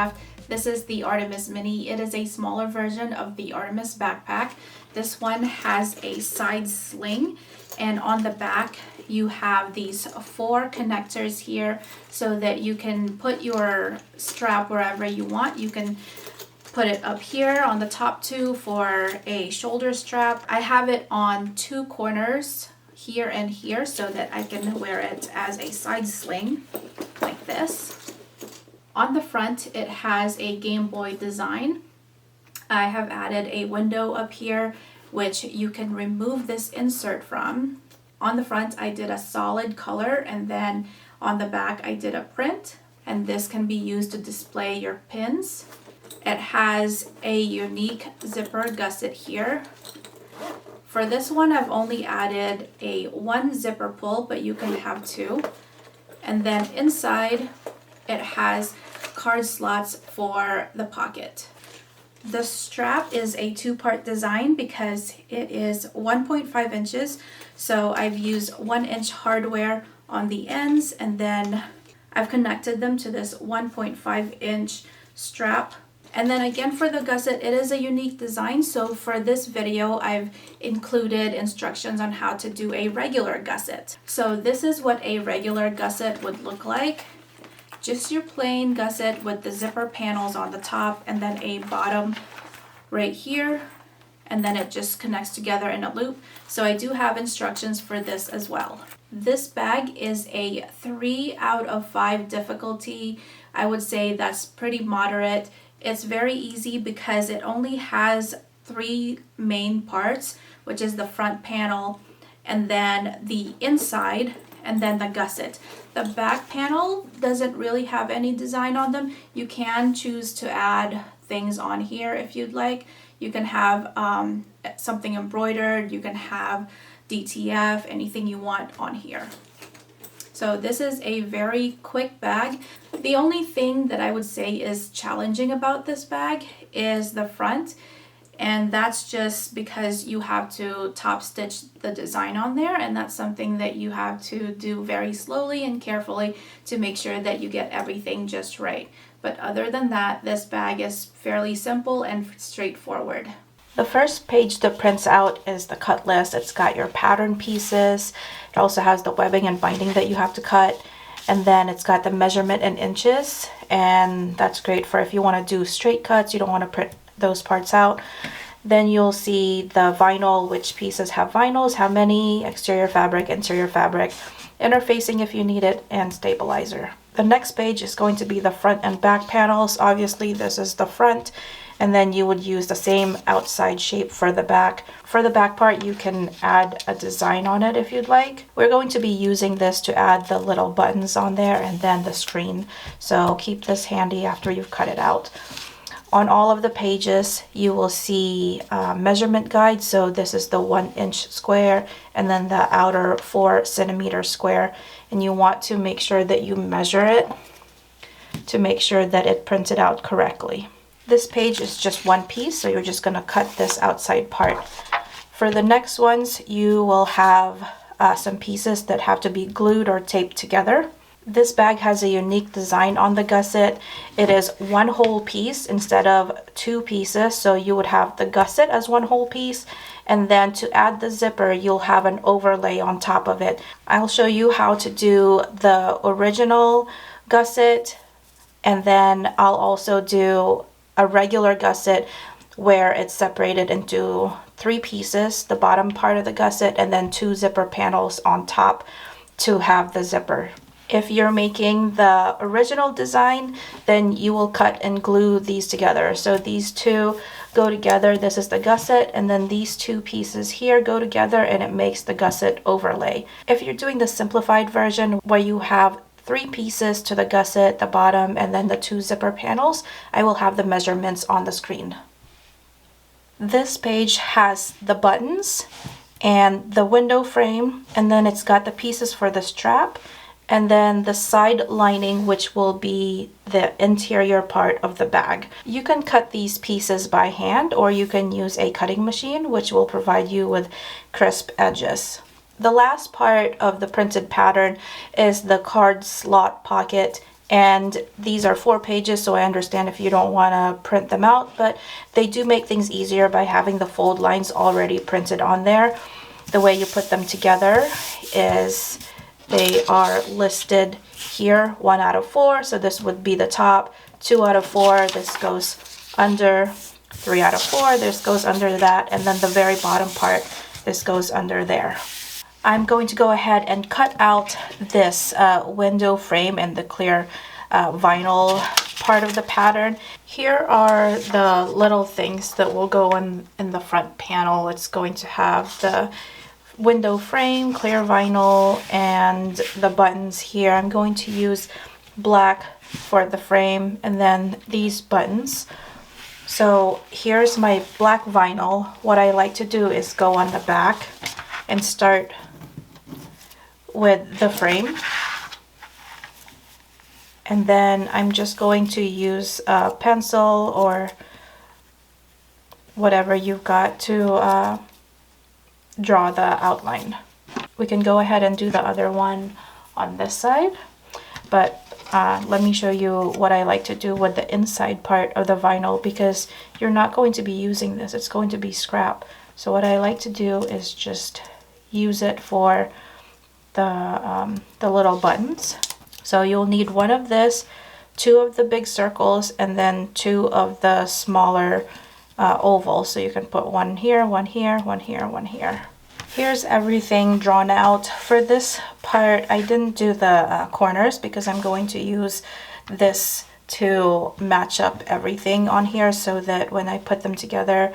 craft. This is the Art3mis Mini. It is a smaller version of the Art3mis backpack. This one has a side sling, and on the back you have these 4 connectors here so that you can put your strap wherever you want. You can put it up here on the top 2 for a shoulder strap. I have it on 2 corners, here and here, so that I can wear it as a side sling like this. On the front, it has a Game Boy design. I have added a window up here, which you can remove this insert from. On the front, I did a solid color, and then on the back, I did a print, and this can be used to display your pins. It has a unique zipper gusset here. For this one, I've only added a 1 zipper pull, but you can have 2. And then inside, it has card slots for the pocket. The strap is a 2-part design because it is 1.5 inches. So I've used 1-inch hardware on the ends, and then I've connected them to this 1.5-inch strap. And then again, for the gusset, it is a unique design. So for this video, I've included instructions on how to do a regular gusset. So this is what a regular gusset would look like. Just your plain gusset with the zipper panels on the top, and then a bottom right here, and then it just connects together in a loop. So I do have instructions for this as well. This bag is a 3 out of 5 difficulty. I would say that's pretty moderate. It's very easy because it only has 3 main parts, which is the front panel, and then the inside, and then the gusset. The back panel doesn't really have any design on them. You can choose to add things on here if you'd like. You can have something embroidered, you can have DTF, anything you want on here. So this is a very quick bag. The only thing that I would say is challenging about this bag is the front. And that's just because you have to top stitch the design on there, and that's something that you have to do very slowly and carefully to make sure that you get everything just right. But other than that, this bag is fairly simple and straightforward. The first page that prints out is the cut list. It's got your pattern pieces. It also has the webbing and binding that you have to cut. And then it's got the measurement in inches, and that's great for if you want to do straight cuts, you don't want to print those parts out. Then you'll see the vinyl, which pieces have vinyls, how many, exterior fabric, interior fabric, interfacing if you need it, and stabilizer. The next page is going to be the front and back panels. Obviously this is the front, and then you would use the same outside shape for the back. For the back part, you can add a design on it if you'd like. We're going to be using this to add the little buttons on there and then the screen. So keep this handy after you've cut it out. On all of the pages, you will see measurement guides. So this is the 1-inch square, and then the outer 4-centimeter square. And you want to make sure that you measure it to make sure that it printed out correctly. This page is just one piece, so you're just going to cut this outside part. For the next ones, you will have some pieces that have to be glued or taped together. This bag has a unique design on the gusset. It is one whole piece instead of 2 pieces, so you would have the gusset as one whole piece, and then to add the zipper, you'll have an overlay on top of it. I'll show you how to do the original gusset, and then I'll also do a regular gusset where it's separated into 3 pieces, the bottom part of the gusset, and then 2 zipper panels on top to have the zipper. If you're making the original design, then you will cut and glue these together. So these 2 go together. This is the gusset, and then these 2 pieces here go together, and it makes the gusset overlay. If you're doing the simplified version where you have 3 pieces to the gusset, the bottom, and then the 2 zipper panels, I will have the measurements on the screen. This page has the buttons and the window frame, and then it's got the pieces for the strap, and then the side lining, which will be the interior part of the bag. You can cut these pieces by hand, or you can use a cutting machine, which will provide you with crisp edges. The last part of the printed pattern is the card slot pocket And these are 4 pages, so I understand if you don't want to print them out, but they do make things easier by having the fold lines already printed on there. The way you put them together is they are listed here, 1 out of 4, so this would be the top, 2 out of 4, this goes under, 3 out of 4, this goes under that, and then the very bottom part, this goes under there. I'm going to go ahead and cut out this window frame and the clear vinyl part of the pattern. Here are the little things that will go in the front panel. It's going to have the window frame, clear vinyl, and the buttons here. I'm going to use black for the frame and then these buttons. So here's my black vinyl. What I like to do is go on the back and start with the frame, and then I'm just going to use a pencil or whatever you've got to draw the outline. We can go ahead and do the other one on this side, but let me show you what I like to do with the inside part of the vinyl, because you're not going to be using this, it's going to be scrap. So what I like to do is just use it for the little buttons. So you'll need 1 of this, 2 of the big circles, and then 2 of the smaller ovals. So you can put 1 here, 1 here, 1 here, 1 here. Here's everything drawn out. For this part, I didn't do the corners because I'm going to use this to match up everything on here so that when I put them together,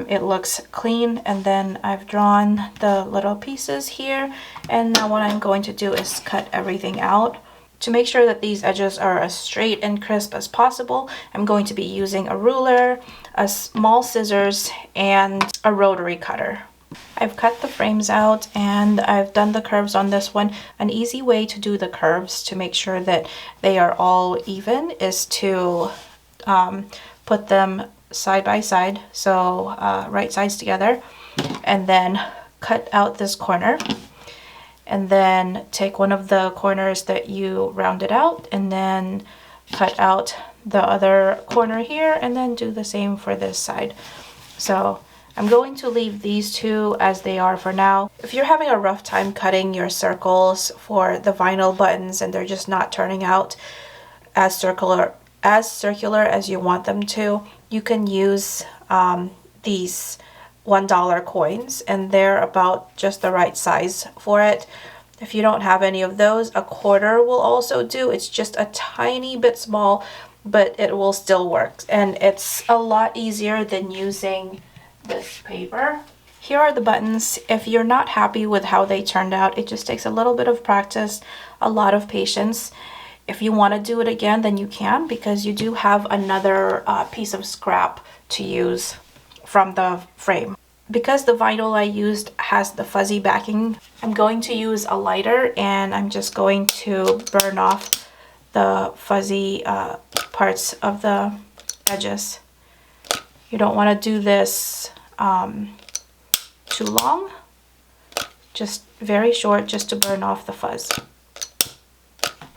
it looks clean. And then I've drawn the little pieces here, and now what I'm going to do is cut everything out. To make sure that these edges are as straight and crisp as possible, I'm going to be using a ruler, a small scissors, and a rotary cutter. I've cut the frames out and I've done the curves on this one. An easy way to do the curves to make sure that they are all even is to put them side by side, so right sides together, and then cut out this corner, and then take one of the corners that you rounded out and then cut out the other corner here, and then do the same for this side. So I'm going to leave these 2 as they are for now. If you're having a rough time cutting your circles for the vinyl buttons and they're just not turning out as circular as you want them to, you can use these $1 coins, and they're about just the right size for it. If you don't have any of those, a quarter will also do. It's just a tiny bit small, but it will still work, and it's a lot easier than using this paper. Here are the buttons. If you're not happy with how they turned out, it just takes a little bit of practice, a lot of patience. If you want to do it again, then you can, because you do have another piece of scrap to use from the frame. Because the vinyl I used has the fuzzy backing, I'm going to use a lighter, and I'm just going to burn off the fuzzy parts of the edges. You don't want to do this too long, just very short, just to burn off the fuzz.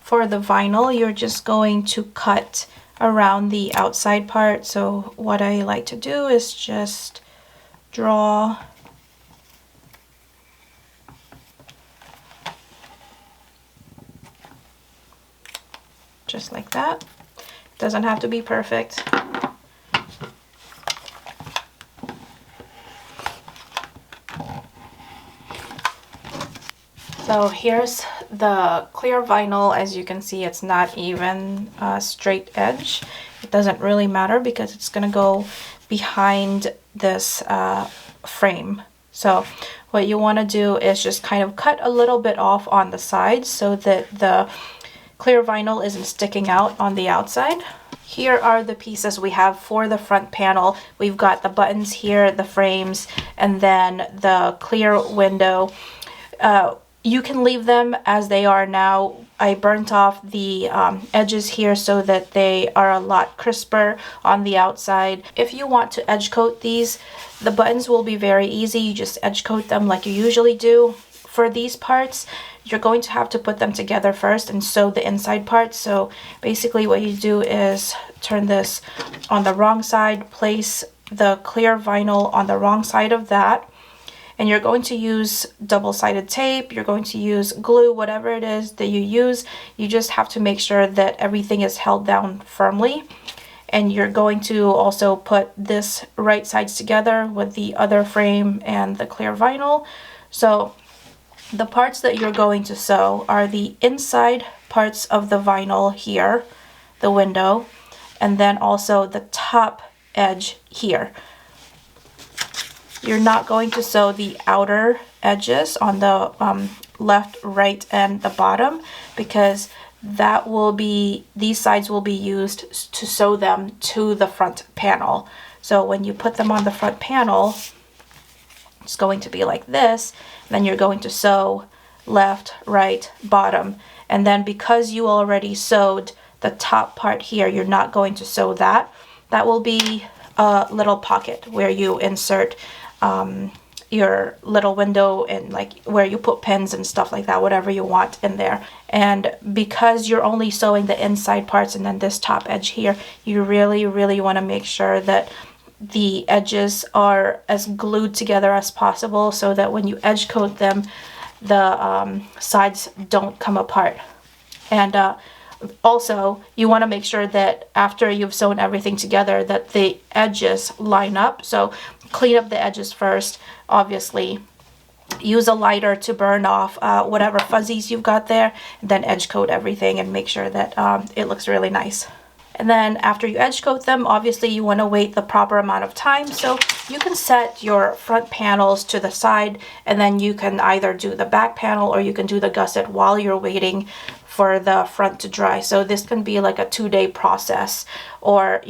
For the vinyl, you're just going to cut around the outside part. So what I like to do is just draw just like that. Doesn't have to be perfect. So here's the clear vinyl. As you can see, it's not even a straight edge. It doesn't really matter because it's going to go behind this frame. So what you want to do is just kind of cut a little bit off on the sides so that the clear vinyl isn't sticking out on the outside. Here are the pieces we have for the front panel. We've got the buttons here, the frames, and then the clear window. You can leave them as they are now. I burnt off the edges here so that they are a lot crisper on the outside. If you want to edge coat these, the buttons will be very easy. You just edge coat them like you usually do. for these parts, you're going to have to put them together first and sew the inside part. So basically what you do is turn this on the wrong side, place the clear vinyl on the wrong side of that, and you're going to use double-sided tape, you're going to use glue, whatever it is that you use. You just have to make sure that everything is held down firmly. And you're going to also put this right sides together with the other frame and the clear vinyl. So the parts that you're going to sew are the inside parts of the vinyl here, the window, and then also the top edge here. You're not going to sew the outer edges on the left, right, and the bottom, because that will be, these sides will be used to sew them to the front panel. So when you put them on the front panel, it's going to be like this. Then you're going to sew left, right, bottom. And then because you already sewed the top part here, you're not going to sew that. That will be a little pocket where you insert your little window and like where you put pins and stuff like that, whatever you want in there. And because you're only sewing the inside parts and then this top edge here, you really want to make sure that the edges are as glued together as possible so that when you edge coat them, the sides don't come apart. And also, you want to make sure that after you've sewn everything together that the edges line up. So clean up the edges first, obviously. Use a lighter to burn off whatever fuzzies you've got there, and then edge coat everything and make sure that it looks really nice. And then after you edge coat them, obviously you want to wait the proper amount of time. So you can set your front panels to the side, and then you can either do the back panel or you can do the gusset while you're waiting for the front to dry. So this can be like a 2-day process, or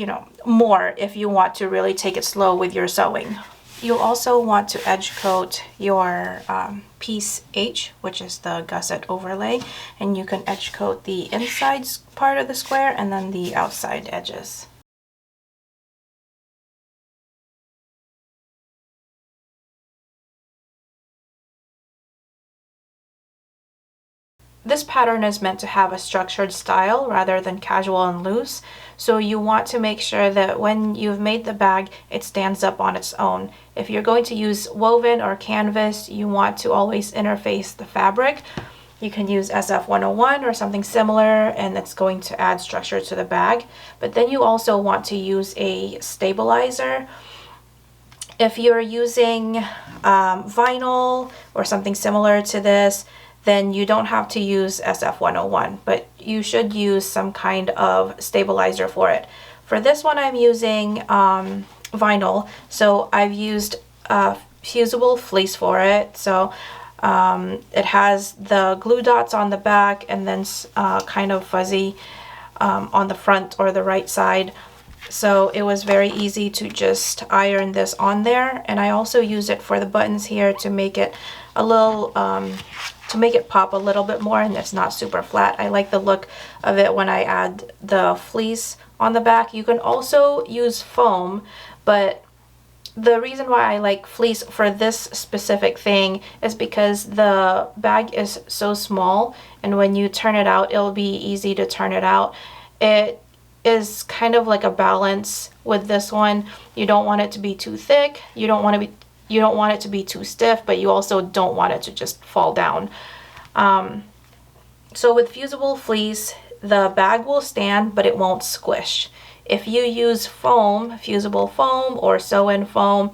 more if you want to really take it slow with your sewing. You'll also want to edge coat your piece H, which is the gusset overlay, and you can edge coat the inside part of the square and then the outside edges. This pattern is meant to have a structured style rather than casual and loose, so you want to make sure that when you've made the bag, it stands up on its own. If you're going to use woven or canvas, you want to always interface the fabric. You can use SF101 or something similar, and it's going to add structure to the bag. But then you also want to use a stabilizer. If you're using vinyl or something similar to this, then you don't have to use SF101, but you should use some kind of stabilizer for it. For this one, I'm using vinyl, so I've used fusible fleece for it. So it has the glue dots on the back and then kind of fuzzy on the front or the right side. So it was very easy to just iron this on there, and I also use it for the buttons here to make it a little to make it pop a little bit more, and it's not super flat. I like the look of it when I add the fleece on the back. You can also use foam, but the reason why I like fleece for this specific thing is because the bag is so small, and when you turn it out, it'll be easy to turn it out. It is kind of like a balance with this one. You don't want it to be too thick, you don't want it to be too stiff, but you also don't want it to just fall down. So with fusible fleece, the bag will stand, but it won't squish. If you use foam, fusible foam or sew-in foam,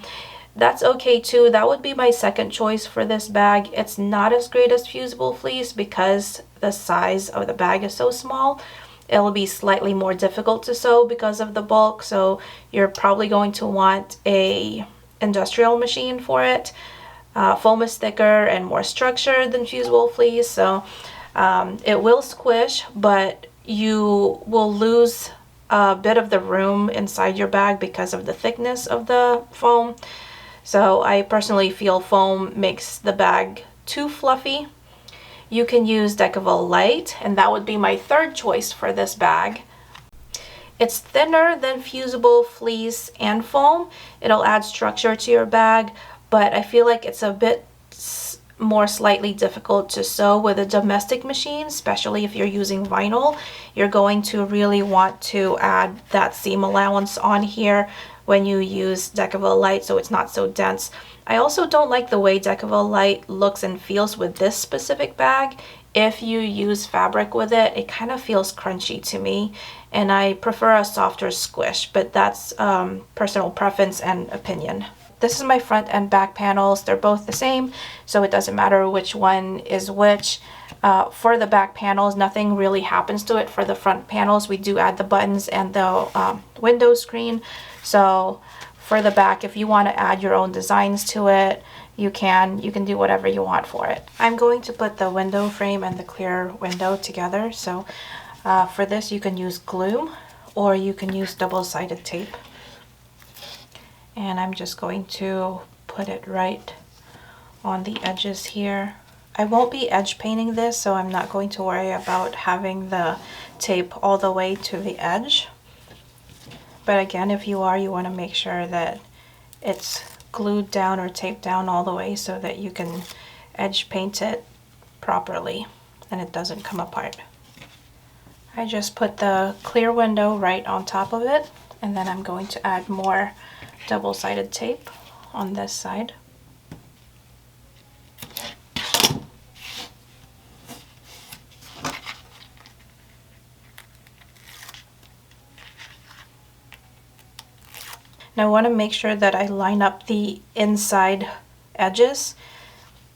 that's okay too. That would be my second choice for this bag. It's not as great as fusible fleece because the size of the bag is so small. It'll be slightly more difficult to sew because of the bulk, so you're probably going to want a industrial machine for it. Foam is thicker and more structured than fusible fleece, so it will squish, but you will lose a bit of the room inside your bag because of the thickness of the foam. So I personally feel foam makes the bag too fluffy. You can use Decavol Light, and that would be my third choice for this bag. It's thinner than fusible fleece and foam. It'll add structure to your bag, but I feel like it's a bit more slightly difficult to sew with a domestic machine, especially if you're using vinyl. You're going to really want to add that seam allowance on here when you use Decaville Light so it's not so dense. I also don't like the way Decaville Light looks and feels with this specific bag. If you use fabric with it, it kind of feels crunchy to me, and I prefer a softer squish, but that's personal preference and opinion. This is my front and back panels. They're both the same, so it doesn't matter which one is which. For the back panels, nothing really happens to it. For the front panels, we do add the buttons and the window screen. So for the back, if you want to add your own designs to it, you can do whatever you want for it. I'm going to put the window frame and the clear window together. So for this, you can use glue or you can use double-sided tape. And I'm just going to put it right on the edges here. I won't be edge painting this, so I'm not going to worry about having the tape all the way to the edge. But again, if you are, you want to make sure that it's glued down or taped down all the way so that you can edge paint it properly and it doesn't come apart. I just put the clear window right on top of it, and then I'm going to add more double-sided tape on this side. And I want to make sure that I line up the inside edges.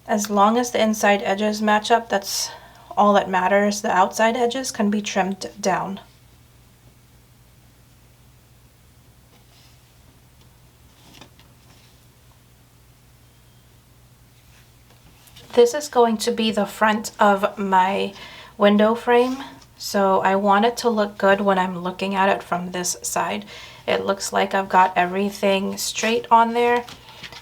As long as the inside edges match up, that's all that matters. The outside edges can be trimmed down. This is going to be the front of my window frame, so I want it to look good when I'm looking at it from this side. It looks like I've got everything straight on there.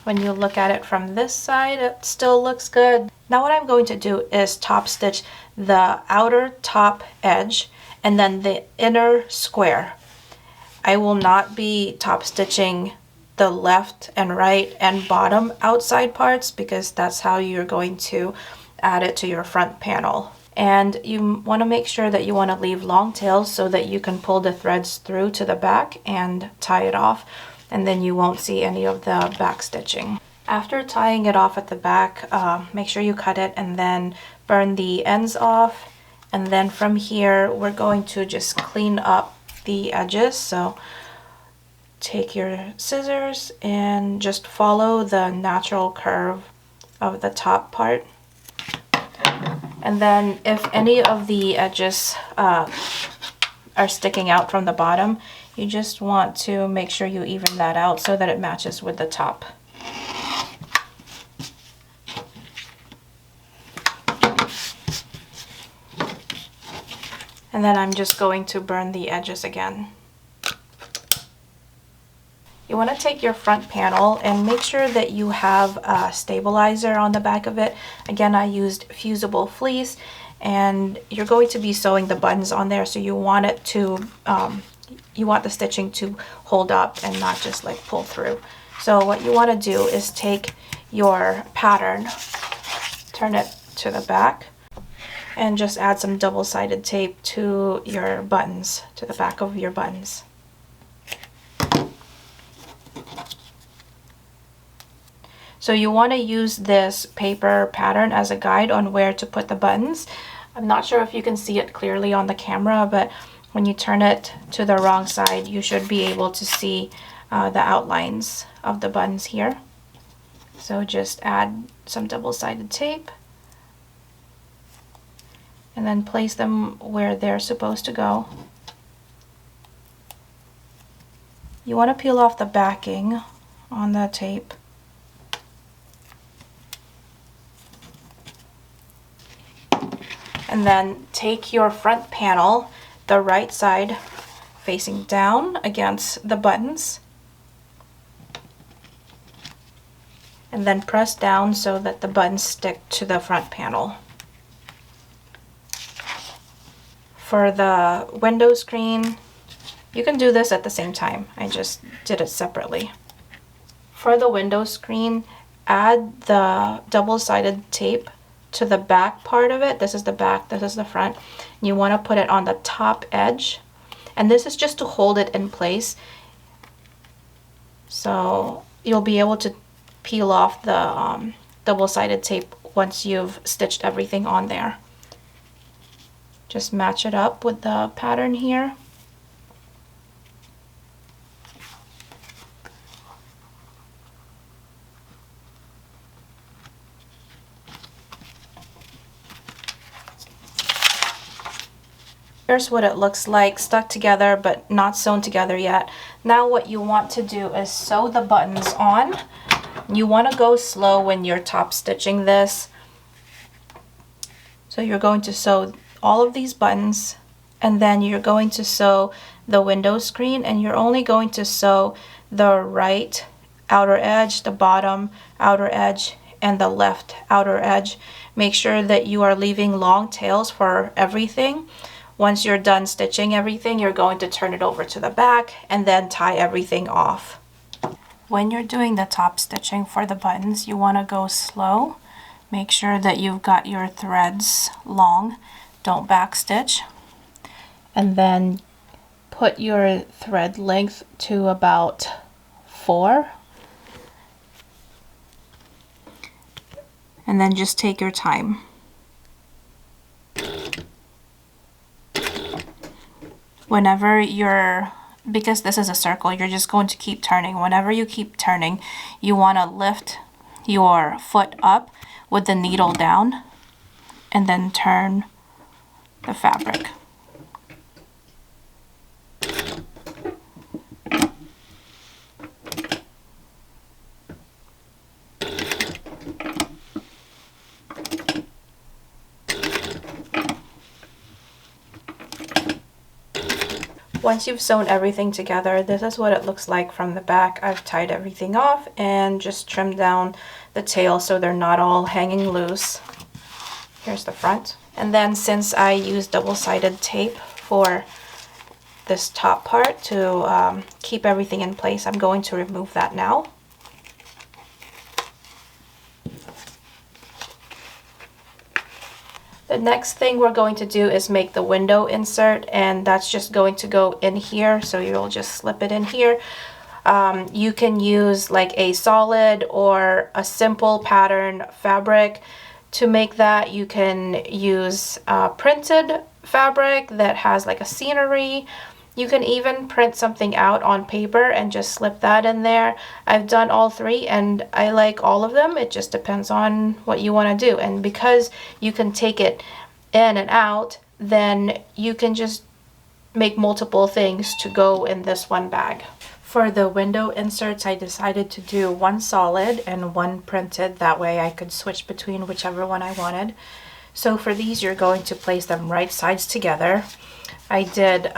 When you look at it from this side, it still looks good. Now what I'm going to do is top stitch the outer top edge and then the inner square. I will not be top stitching the left and right and bottom outside parts because that's how you're going to add it to your front panel. And you want to make sure that you want to leave long tails so that you can pull the threads through to the back and tie it off, and then you won't see any of the back stitching. After tying it off at the back, make sure you cut it and then burn the ends off, and then from here we're going to just clean up the edges. So take your scissors and just follow the natural curve of the top part. And then if any of the edges are sticking out from the bottom, you just want to make sure you even that out so that it matches with the top. And then I'm just going to burn the edges again. You want to take your front panel and make sure that you have a stabilizer on the back of it. Again, I used fusible fleece, and you're going to be sewing the buttons on there, so you want it to, you want the stitching to hold up and not just like pull through. So what you want to do is take your pattern, turn it to the back, and just add some double-sided tape to your buttons, to the back of your buttons. So you want to use this paper pattern as a guide on where to put the buttons. I'm not sure if you can see it clearly on the camera, but when you turn it to the wrong side, you should be able to see the outlines of the buttons here. So just add some double-sided tape and then place them where they're supposed to go. You want to peel off the backing on the tape. And then take your front panel, the right side facing down against the buttons, and then press down so that the buttons stick to the front panel. For the window screen, you can do this at the same time. I just did it separately. For the window screen, add the double-sided tape to the back part of it. This is the back, this is the front. You want to put it on the top edge, and this is just to hold it in place. So you'll be able to peel off the double-sided tape once you've stitched everything on there. Just match it up with the pattern here. Here's what it looks like, stuck together but not sewn together yet. Now what you want to do is sew the buttons on. You want to go slow when you're top stitching this. So you're going to sew all of these buttons, and then you're going to sew the window screen, and you're only going to sew the right outer edge, the bottom outer edge, and the left outer edge. Make sure that you are leaving long tails for everything. Once you're done stitching everything, you're going to turn it over to the back and then tie everything off. When you're doing the top stitching for the buttons, you want to go slow. Make sure that you've got your threads long. Don't back stitch. And then put your thread length to about 4. And then just take your time. Whenever you're, because this is a circle, you're just going to keep turning. Whenever you keep turning, you want to lift your foot up with the needle down and then turn the fabric. Once you've sewn everything together, this is what it looks like from the back. I've tied everything off and just trimmed down the tail so they're not all hanging loose. Here's the front. And then since I used double-sided tape for this top part to keep everything in place, I'm going to remove that now. The next thing we're going to do is make the window insert, and that's just going to go in here, so you'll just slip it in here. You can use like a solid or a simple pattern fabric to make that. You can use printed fabric that has like a scenery. You can even print something out on paper and just slip that in there. I've done all three and I like all of them. It just depends on what you want to do. And because you can take it in and out, then you can just make multiple things to go in this one bag. For the window inserts, I decided to do one solid and one printed. That way I could switch between whichever one I wanted. So for these, you're going to place them right sides together. I did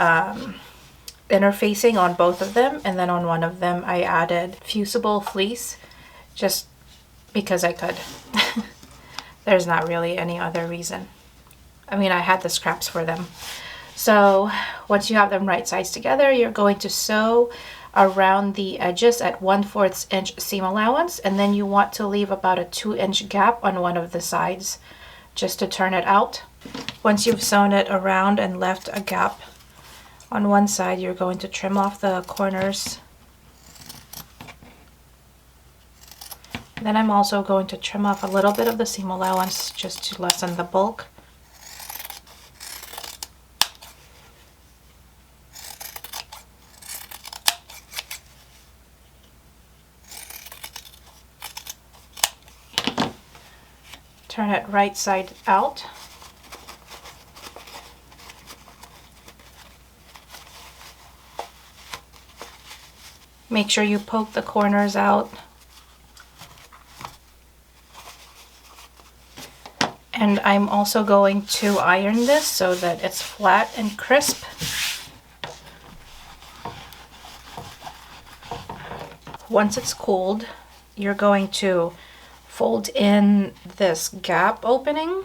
interfacing on both of them, and then on one of them I added fusible fleece just because I could. There's not really any other reason. I mean, I had the scraps for them. So once you have them right sides together, you're going to sew around the edges at 1/4 inch seam allowance, and then you want to leave about a 2-inch gap on one of the sides just to turn it out. Once you've sewn it around and left a gap on one side, you're going to trim off the corners. Then I'm also going to trim off a little bit of the seam allowance just to lessen the bulk. Turn it right side out. Make sure you poke the corners out. And I'm also going to iron this so that it's flat and crisp. Once it's cooled, you're going to fold in this gap opening.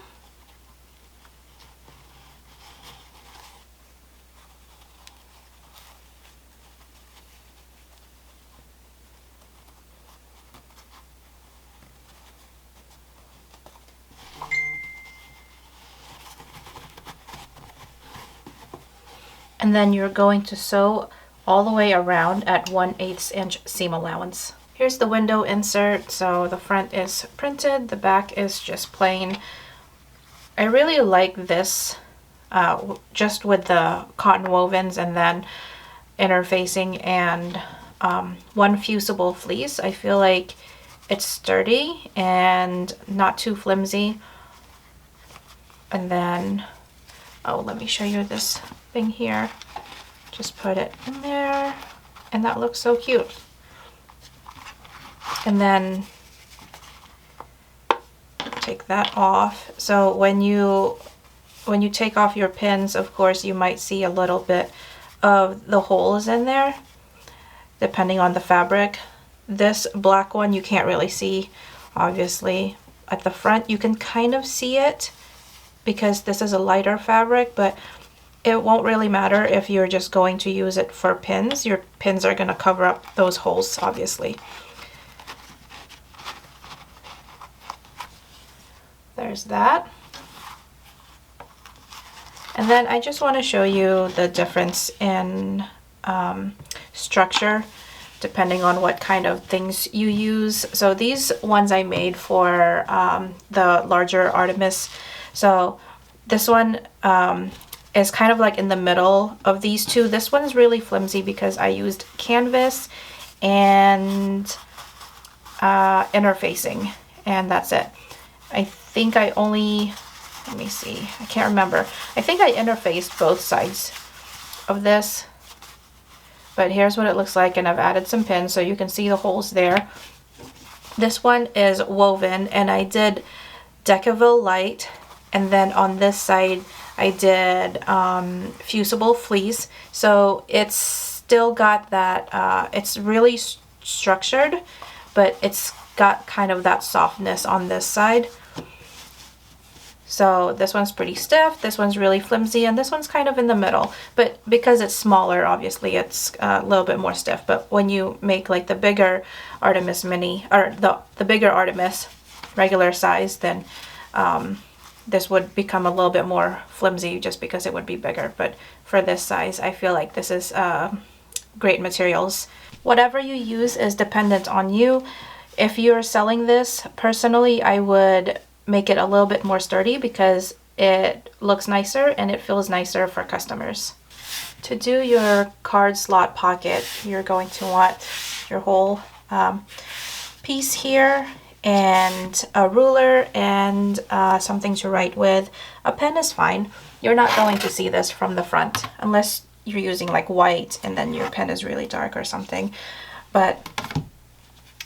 and then you're going to sew all the way around at 1/8 inch seam allowance. Here's the window insert. So the front is printed, the back is just plain. I really like this just with the cotton wovens and then interfacing and one fusible fleece. I feel like it's sturdy and not too flimsy. And then, oh, let me show you this thing here. Just put it in there, and that looks so cute. And then take that off. So when you take off your pins, of course, you might see a little bit of the holes in there, depending on the fabric. This black one you can't really see, obviously. At the front you can kind of see it because this is a lighter fabric, but it won't really matter if you're just going to use it for pins. Your pins are going to cover up those holes, obviously. There's that. And then I just want to show you the difference in structure depending on what kind of things you use. So these ones I made for the larger Art3mis. So this one is kind of like in the middle of these two. This one's really flimsy because I used canvas and interfacing, and that's it. I think I only, let me see, I can't remember. I think I interfaced both sides of this. But here's what it looks like, and I've added some pins so you can see the holes there. This one is woven, and I did Decaville light, and then on this side I did fusible fleece. So it's still got that, it's really structured, but it's got kind of that softness on this side. So this one's pretty stiff, this one's really flimsy, and this one's kind of in the middle. But because it's smaller, obviously it's a little bit more stiff. But when you make like the bigger Art3mis mini, or the bigger Art3mis regular size, then this would become a little bit more flimsy just because it would be bigger. But for this size, I feel like this is great materials. Whatever you use is dependent on you. If you're selling this, personally, I would make it a little bit more sturdy because it looks nicer and it feels nicer for customers. To do your card slot pocket, you're going to want your whole piece here and a ruler and something to write with. A pen is fine. You're not going to see this from the front unless you're using like white and then your pen is really dark or something. But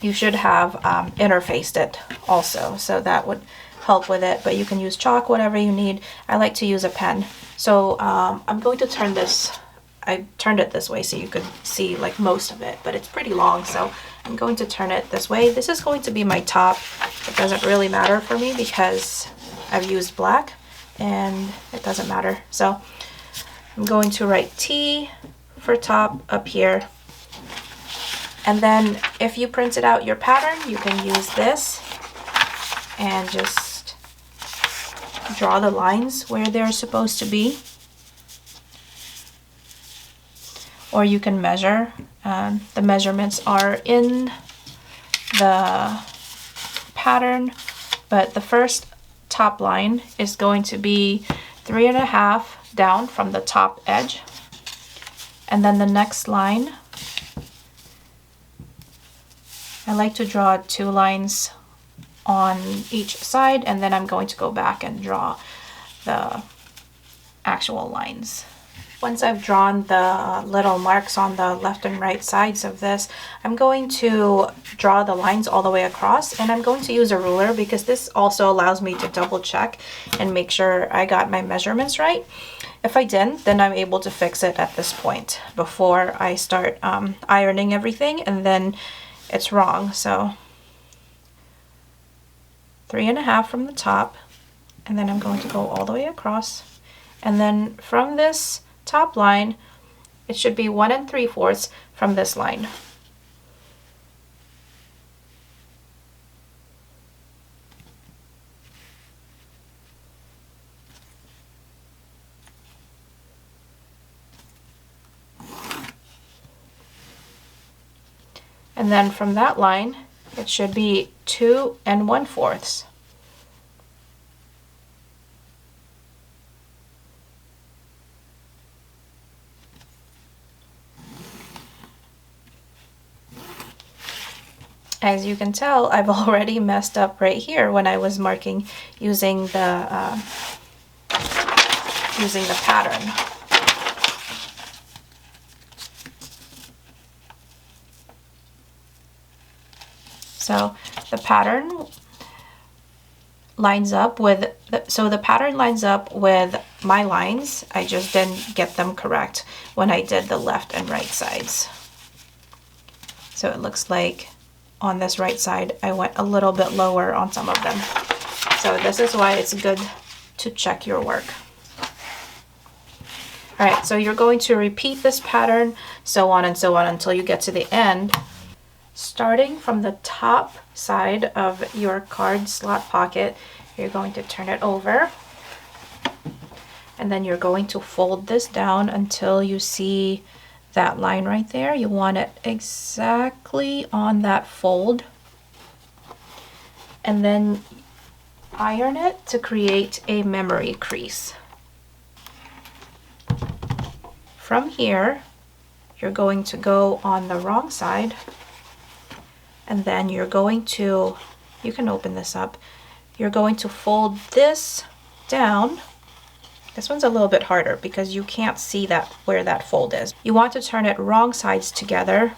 you should have interfaced it also, so that would help with it. But you can use chalk, whatever you need. I like to use a pen. So I'm going to turn this, I turned it this way so you could see like most of it, but it's pretty long, so I'm going to turn it this way. This is going to be my top. It doesn't really matter for me because I've used black and it doesn't matter. So I'm going to write T for top up here. And then if you printed out your pattern, you can use this and just draw the lines where they're supposed to be. Or you can measure. The measurements are in the pattern, but the first top line is going to be 3.5 down from the top edge. And then the next line, I like to draw 2 lines on each side, and then I'm going to go back and draw the actual lines. Once I've drawn the little marks on the left and right sides of this, I'm going to draw the lines all the way across, and I'm going to use a ruler because this also allows me to double check and make sure I got my measurements right. If I didn't, then I'm able to fix it at this point before I start ironing everything, and then it's wrong. So 3.5 from the top, and then I'm going to go all the way across, and then from this top line it should be 1 3/4 from this line. And then from that line, it should be 2 1/4. As you can tell, I've already messed up right here when I was marking using the pattern. So the pattern lines up with my lines. I just didn't get them correct when I did the left and right sides. So it looks like on this right side, I went a little bit lower on some of them. So this is why it's good to check your work. All right, so you're going to repeat this pattern, so on until you get to the end. Starting from the top side of your card slot pocket, you're going to turn it over. And then you're going to fold this down until you see that line right there. You want it exactly on that fold. And then iron it to create a memory crease. From here, you're going to go on the wrong side, and then you're going to, you can open this up, you're going to fold this down. This one's a little bit harder because you can't see that where that fold is. You want to turn it wrong sides together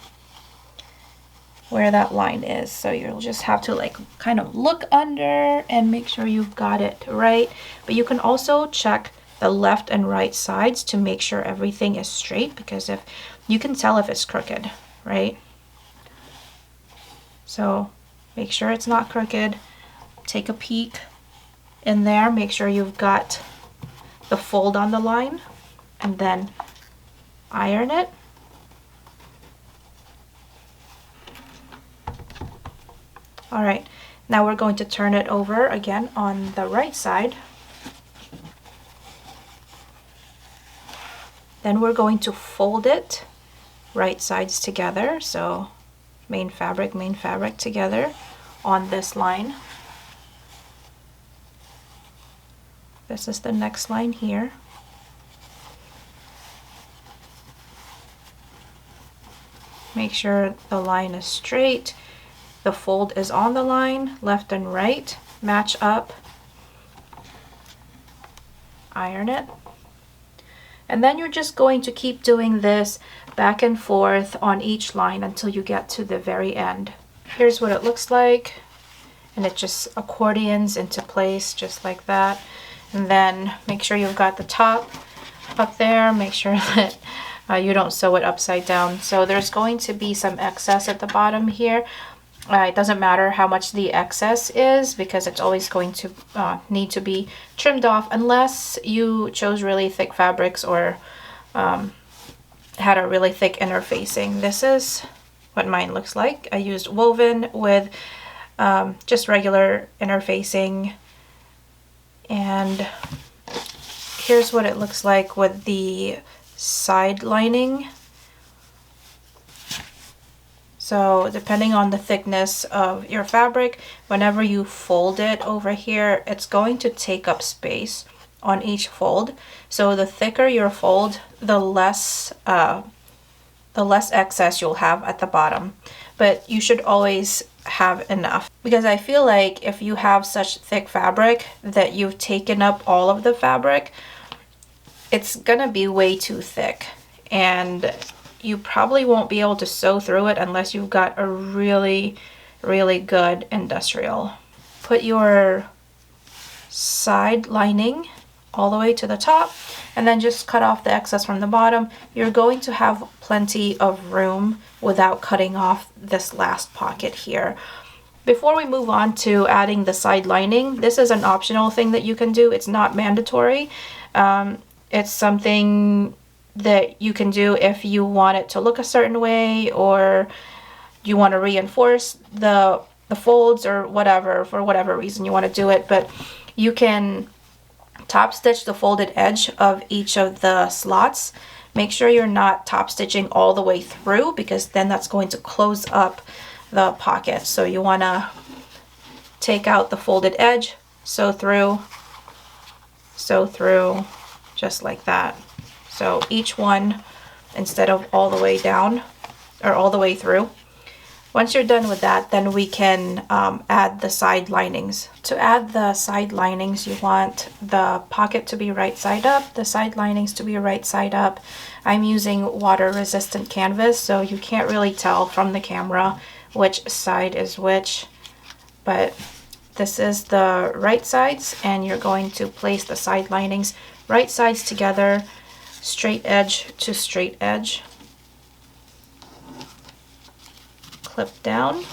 where that line is. So you'll just have to like kind of look under and make sure you've got it right. But you can also check the left and right sides to make sure everything is straight, because if you can tell if it's crooked, right? So make sure it's not crooked. Take a peek in there, make sure you've got the fold on the line, and then iron it. All right, now we're going to turn it over again on the right side. Then we're going to fold it right sides together, so main fabric together on this line. This is the next line here. Make sure the line is straight. The fold is on the line, left and right, match up. Iron it. And then you're just going to keep doing this back and forth on each line until you get to the very end. Here's what it looks like. And it just accordions into place just like that. And then make sure you've got the top up there. Make sure that you don't sew it upside down. So there's going to be some excess at the bottom here. It doesn't matter how much the excess is because it's always going to need to be trimmed off unless you chose really thick fabrics or had a really thick interfacing. This is what mine looks like. I used woven with just regular interfacing, and here's what it looks like with the side lining. So depending on the thickness of your fabric, whenever you fold it over here, it's going to take up space on each fold. So the thicker your fold, the less excess you'll have at the bottom. But you should always have enough, because I feel like if you have such thick fabric that you've taken up all of the fabric, it's gonna be way too thick, and you probably won't be able to sew through it unless you've got a really, really good industrial. Put your side lining all the way to the top, and then just cut off the excess from the bottom. You're going to have plenty of room without cutting off this last pocket here. Before we move on to adding the side lining, this is an optional thing that you can do. It's not mandatory. It's something that you can do if you want it to look a certain way, or you want to reinforce the folds, or whatever, for whatever reason you want to do it. But you can top stitch the folded edge of each of the slots Make sure you're not top stitching all the way through, because then that's going to close up the pocket. So you want to take out the folded edge, sew through, just like that. So each one, instead of all the way down or all the way through. Once you're done with that, then we can add the side linings. To add the side linings, you want the pocket to be right side up, the side linings to be right side up. I'm using water resistant canvas, so you can't really tell from the camera which side is which, but this is the right sides, and you're going to place the side linings right sides together, straight edge to straight edge. Clip down.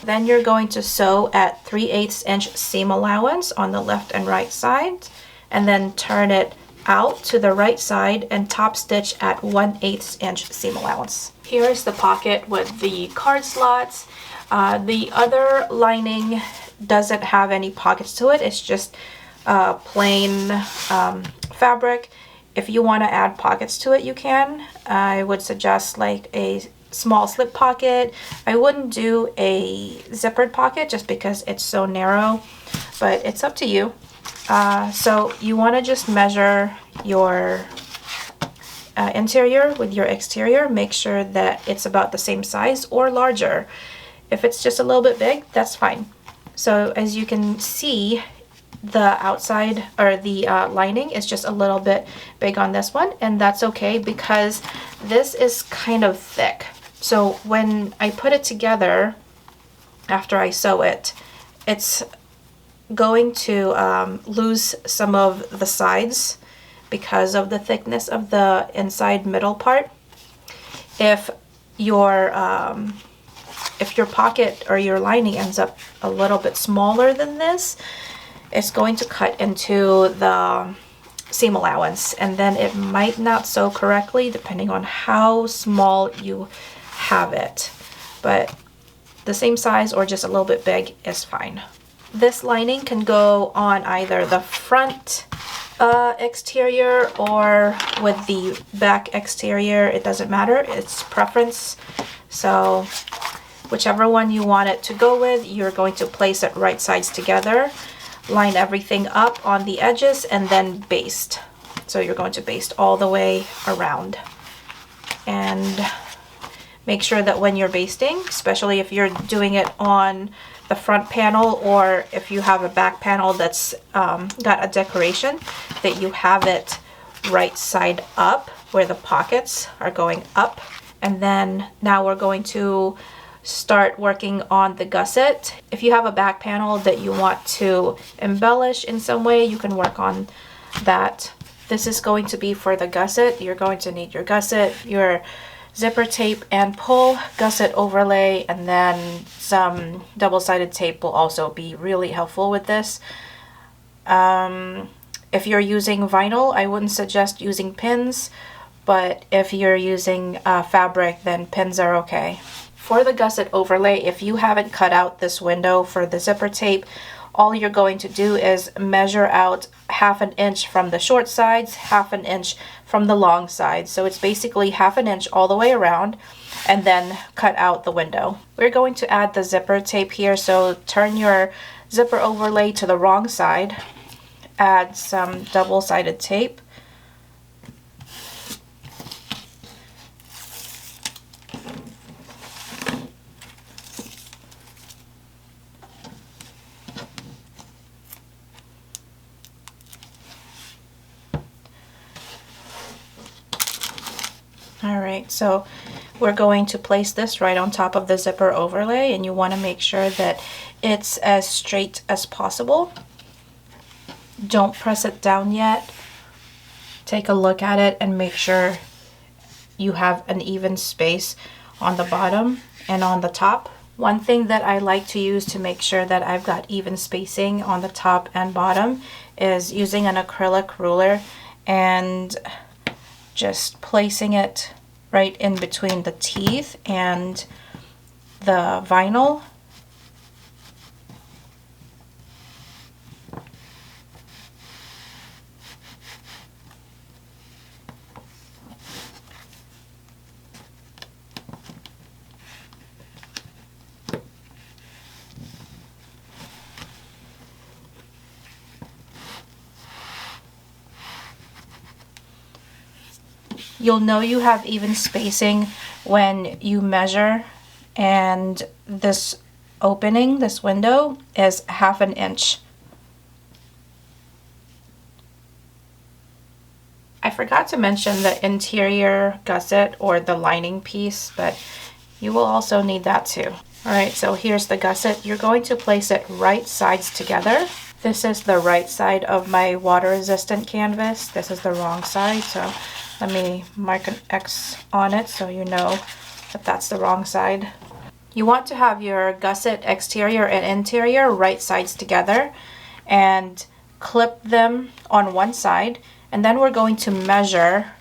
Then you're going to sew at 3/8 inch seam allowance on the left and right side, and then turn it out to the right side and top stitch at 1/8 inch seam allowance. Here's the pocket with the card slots. The other lining doesn't have any pockets to it. It's just plain fabric. If you want to add pockets to it, you can. I would suggest like a small slip pocket. I wouldn't do a zippered pocket just because it's so narrow, but it's up to you. So you want to just measure your interior with your exterior. Make sure that it's about the same size or larger. If it's just a little bit big, that's fine. So as you can see, the outside or the lining is just a little bit big on this one, and that's okay because this is kind of thick. So when I put it together after I sew it, it's going to lose some of the sides because of the thickness of the inside middle part. If your pocket or your lining ends up a little bit smaller than this, it's going to cut into the seam allowance, and then it might not sew correctly depending on how small you have it. But the same size or just a little bit big is fine. This lining can go on either the front exterior or with the back exterior. It doesn't matter, it's preference. So whichever one you want it to go with, you're going to place it right sides together, line everything up on the edges, and then baste. So you're going to baste all the way around. And make sure that when you're basting, especially if you're doing it on the front panel or if you have a back panel that's got a decoration, that you have it right side up where the pockets are going up. And then now we're going to start working on the gusset. If you have a back panel that you want to embellish in some way, you can work on that. This is going to be for the gusset. You're going to need your gusset, your zipper tape and pull, gusset overlay, and then some double-sided tape will also be really helpful with this. If you're using vinyl, I wouldn't suggest using pins, but if you're using fabric, then pins are okay. For the gusset overlay, if you haven't cut out this window for the zipper tape, all you're going to do is measure out 1/2 inch from the short sides, 1/2 inch from the long sides. So it's basically 1/2 inch all the way around, and then cut out the window. We're going to add the zipper tape here, so turn your zipper overlay to the wrong side, add some double-sided tape. Alright, so we're going to place this right on top of the zipper overlay, and you want to make sure that it's as straight as possible. Don't press it down yet. Take a look at it and make sure you have an even space on the bottom and on the top One thing that I like to use to make sure that I've got even spacing on the top and bottom is using an acrylic ruler and just placing it right in between the teeth and the vinyl. You'll know you have even spacing when you measure, and this opening, this window, is 1/2 inch. I forgot to mention the interior gusset or the lining piece, but you will also need that too. Alright, so here's the gusset. You're going to place it right sides together. This is the right side of my water resistant canvas. This is the wrong side, so let me mark an X on it so you know that that's the wrong side. You want to have your gusset exterior and interior right sides together and clip them on one side, and then we're going to measure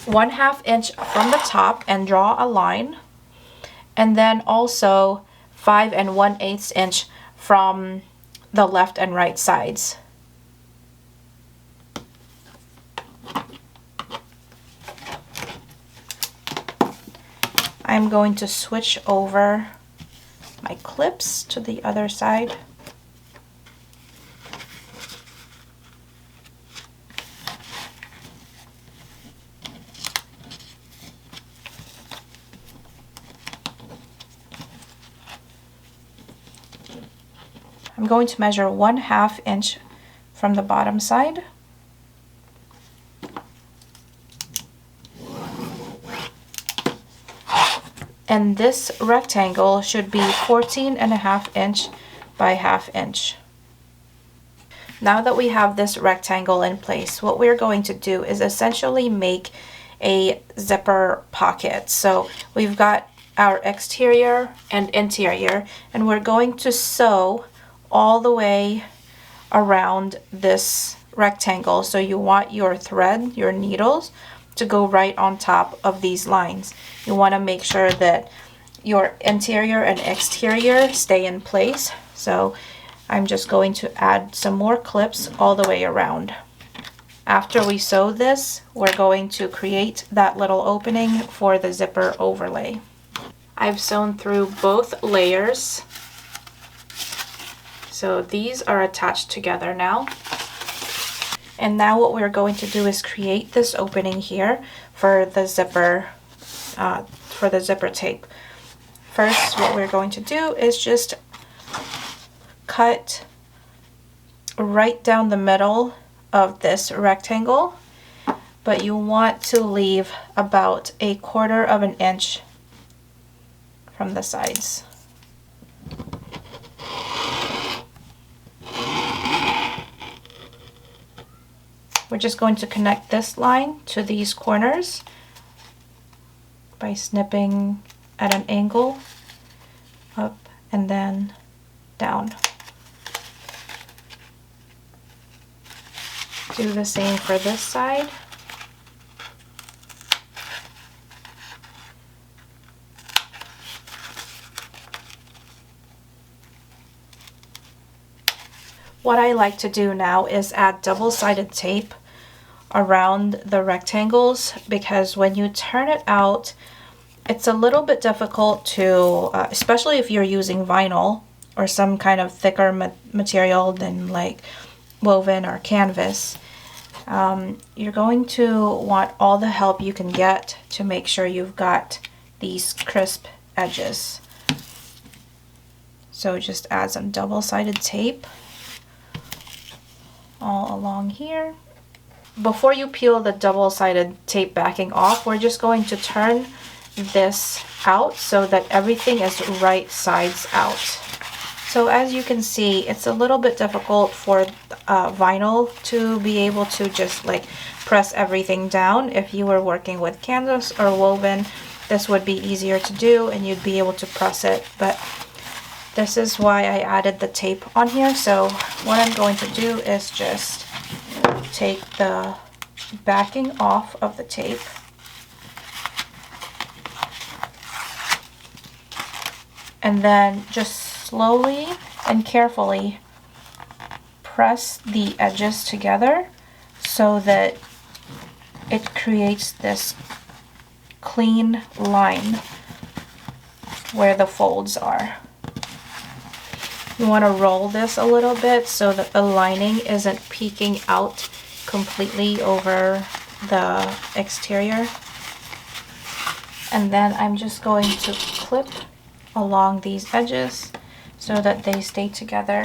1/2 inch from the top and draw a line, and then also 5 1/8 inch from the left and right sides. I'm going to switch over my clips to the other side. I'm going to measure 1/2 inch from the bottom side. And this rectangle should be 14.5 inch by 1/2 inch. Now that we have this rectangle in place, what we're going to do is essentially make a zipper pocket. So we've got our exterior and interior, and we're going to sew all the way around this rectangle. So you want your thread, your needles, to go right on top of these lines. You want to make sure that your interior and exterior stay in place. So I'm just going to add some more clips all the way around. After we sew this, we're going to create that little opening for the zipper overlay. I've sewn through both layers. So these are attached together now. And now what we're going to do is create this opening here for the zipper tape. First, what we're going to do is just cut right down the middle of this rectangle, but you want to leave about 1/4 inch from the sides. We're just going to connect this line to these corners by snipping at an angle up and then down. Do the same for this side. What I like to do now is add double-sided tape around the rectangles, because when you turn it out, it's a little bit difficult to, especially if you're using vinyl or some kind of thicker material than like woven or canvas. You're going to want all the help you can get to make sure you've got these crisp edges. So just add some double-sided tape all along here. Before you peel the double-sided tape backing off, we're just going to turn this out so that everything is right sides out. So as you can see, it's a little bit difficult for vinyl to be able to just like press everything down. If you were working with canvas or woven, this would be easier to do and you'd be able to press it. But this is why I added the tape on here. So what I'm going to do is just take the backing off of the tape. And then just slowly and carefully press the edges together so that it creates this clean line where the folds are. You want to roll this a little bit so that the lining isn't peeking out completely over the exterior. And then I'm just going to clip along these edges so that they stay together.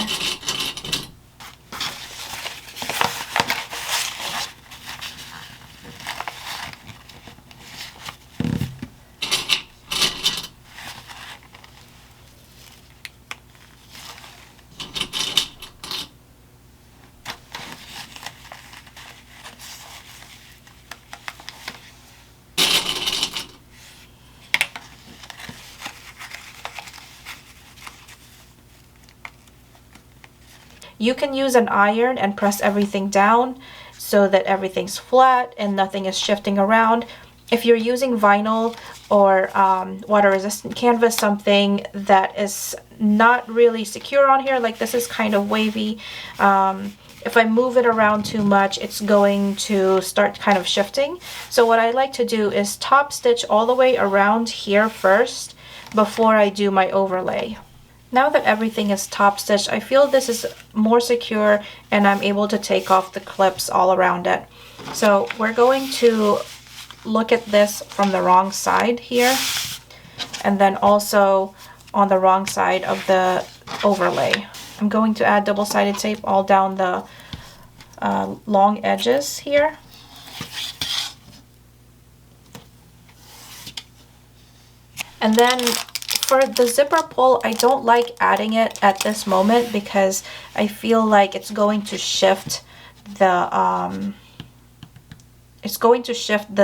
You can use an iron and press everything down so that everything's flat and nothing is shifting around. If you're using vinyl or water resistant canvas, something that is not really secure on here, like this is kind of wavy, if I move it around too much, it's going to start kind of shifting. So what I like to do is top stitch all the way around here first before I do my overlay. Now that everything is top stitched, I feel this is more secure and I'm able to take off the clips all around it. So we're going to look at this from the wrong side here, and then also on the wrong side of the overlay. I'm going to add double-sided tape all down the long edges here. And then for the zipper pull, I don't like adding it at this moment because I feel like it's going to shift the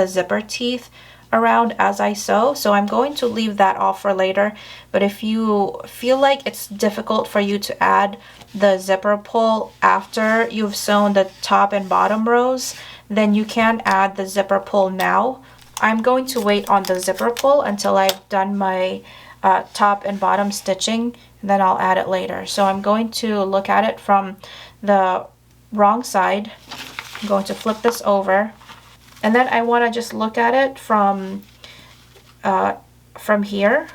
zipper teeth around as I sew. So I'm going to leave that off for later. But if you feel like it's difficult for you to add the zipper pull after you've sewn the top and bottom rows, then you can add the zipper pull now. I'm going to wait on the zipper pull until I've done my top and bottom stitching, and then I'll add it later. So I'm going to look at it from the wrong side. I'm going to flip this over, and then I want to just look at it from here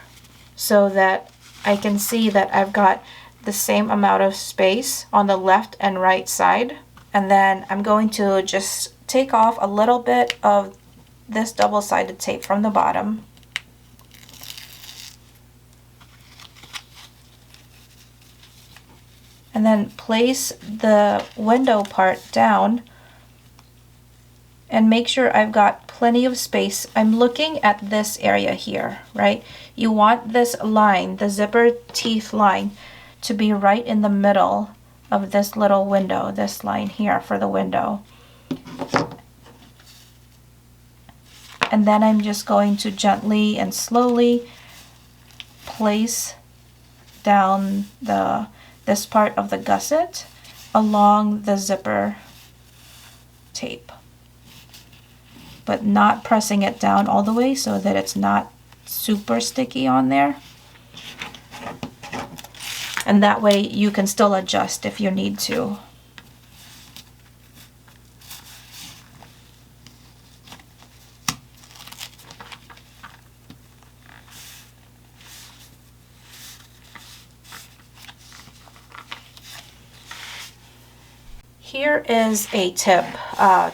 so that I can see that I've got the same amount of space on the left and right side. And then I'm going to just take off a little bit of this double-sided tape from the bottom. And then place the window part down and make sure I've got plenty of space. I'm looking at this area here, right? You want this line, the zipper teeth line, to be right in the middle of this little window, this line here for the window. And then I'm just going to gently and slowly place down this part of the gusset along the zipper tape, but not pressing it down all the way so that it's not super sticky on there. And that way you can still adjust if you need to. Here is a tip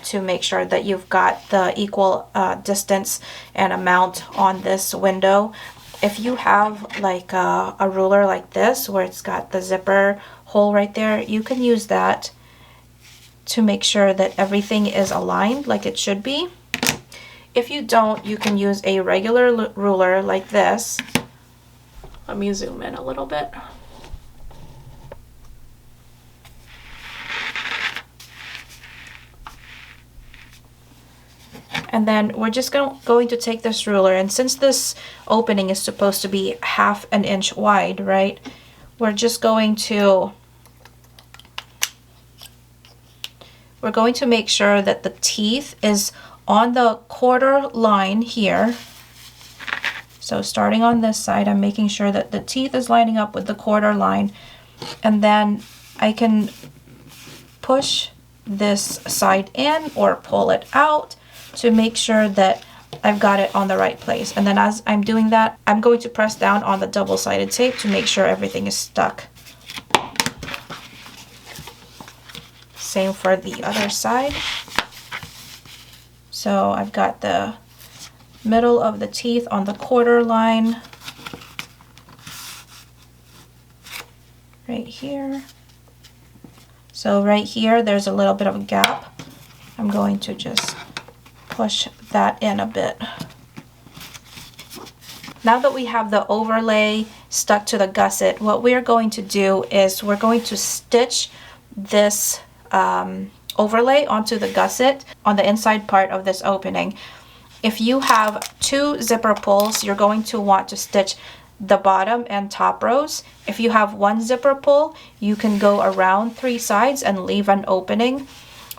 to make sure that you've got the equal distance and amount on this window. If you have like a ruler like this where it's got the zipper hole right there, you can use that to make sure that everything is aligned like it should be. If you don't, you can use a regular ruler like this. Let me zoom in a little bit. And And then we're just going to take this ruler, and since this opening is supposed to be 1/2 inch wide, right? We're going to make sure that the teeth is on the quarter line here. So starting on this side, I'm making sure that the teeth is lining up with the quarter line, and then I can push this side in or pull it out to make sure that I've got it on the right place. And then as I'm doing that, I'm going to press down on the double-sided tape to make sure everything is stuck. Same for the other side. So I've got the middle of the teeth on the quarter line right here. So right here, there's a little bit of a gap. I'm going to just push that in a bit. Now that we have the overlay stuck to the gusset, what we're going to do is we're going to stitch this overlay onto the gusset on the inside part of this opening. If you have 2 zipper pulls, you're going to want to stitch the bottom and top rows. If you have 1 zipper pull, you can go around 3 sides and leave an opening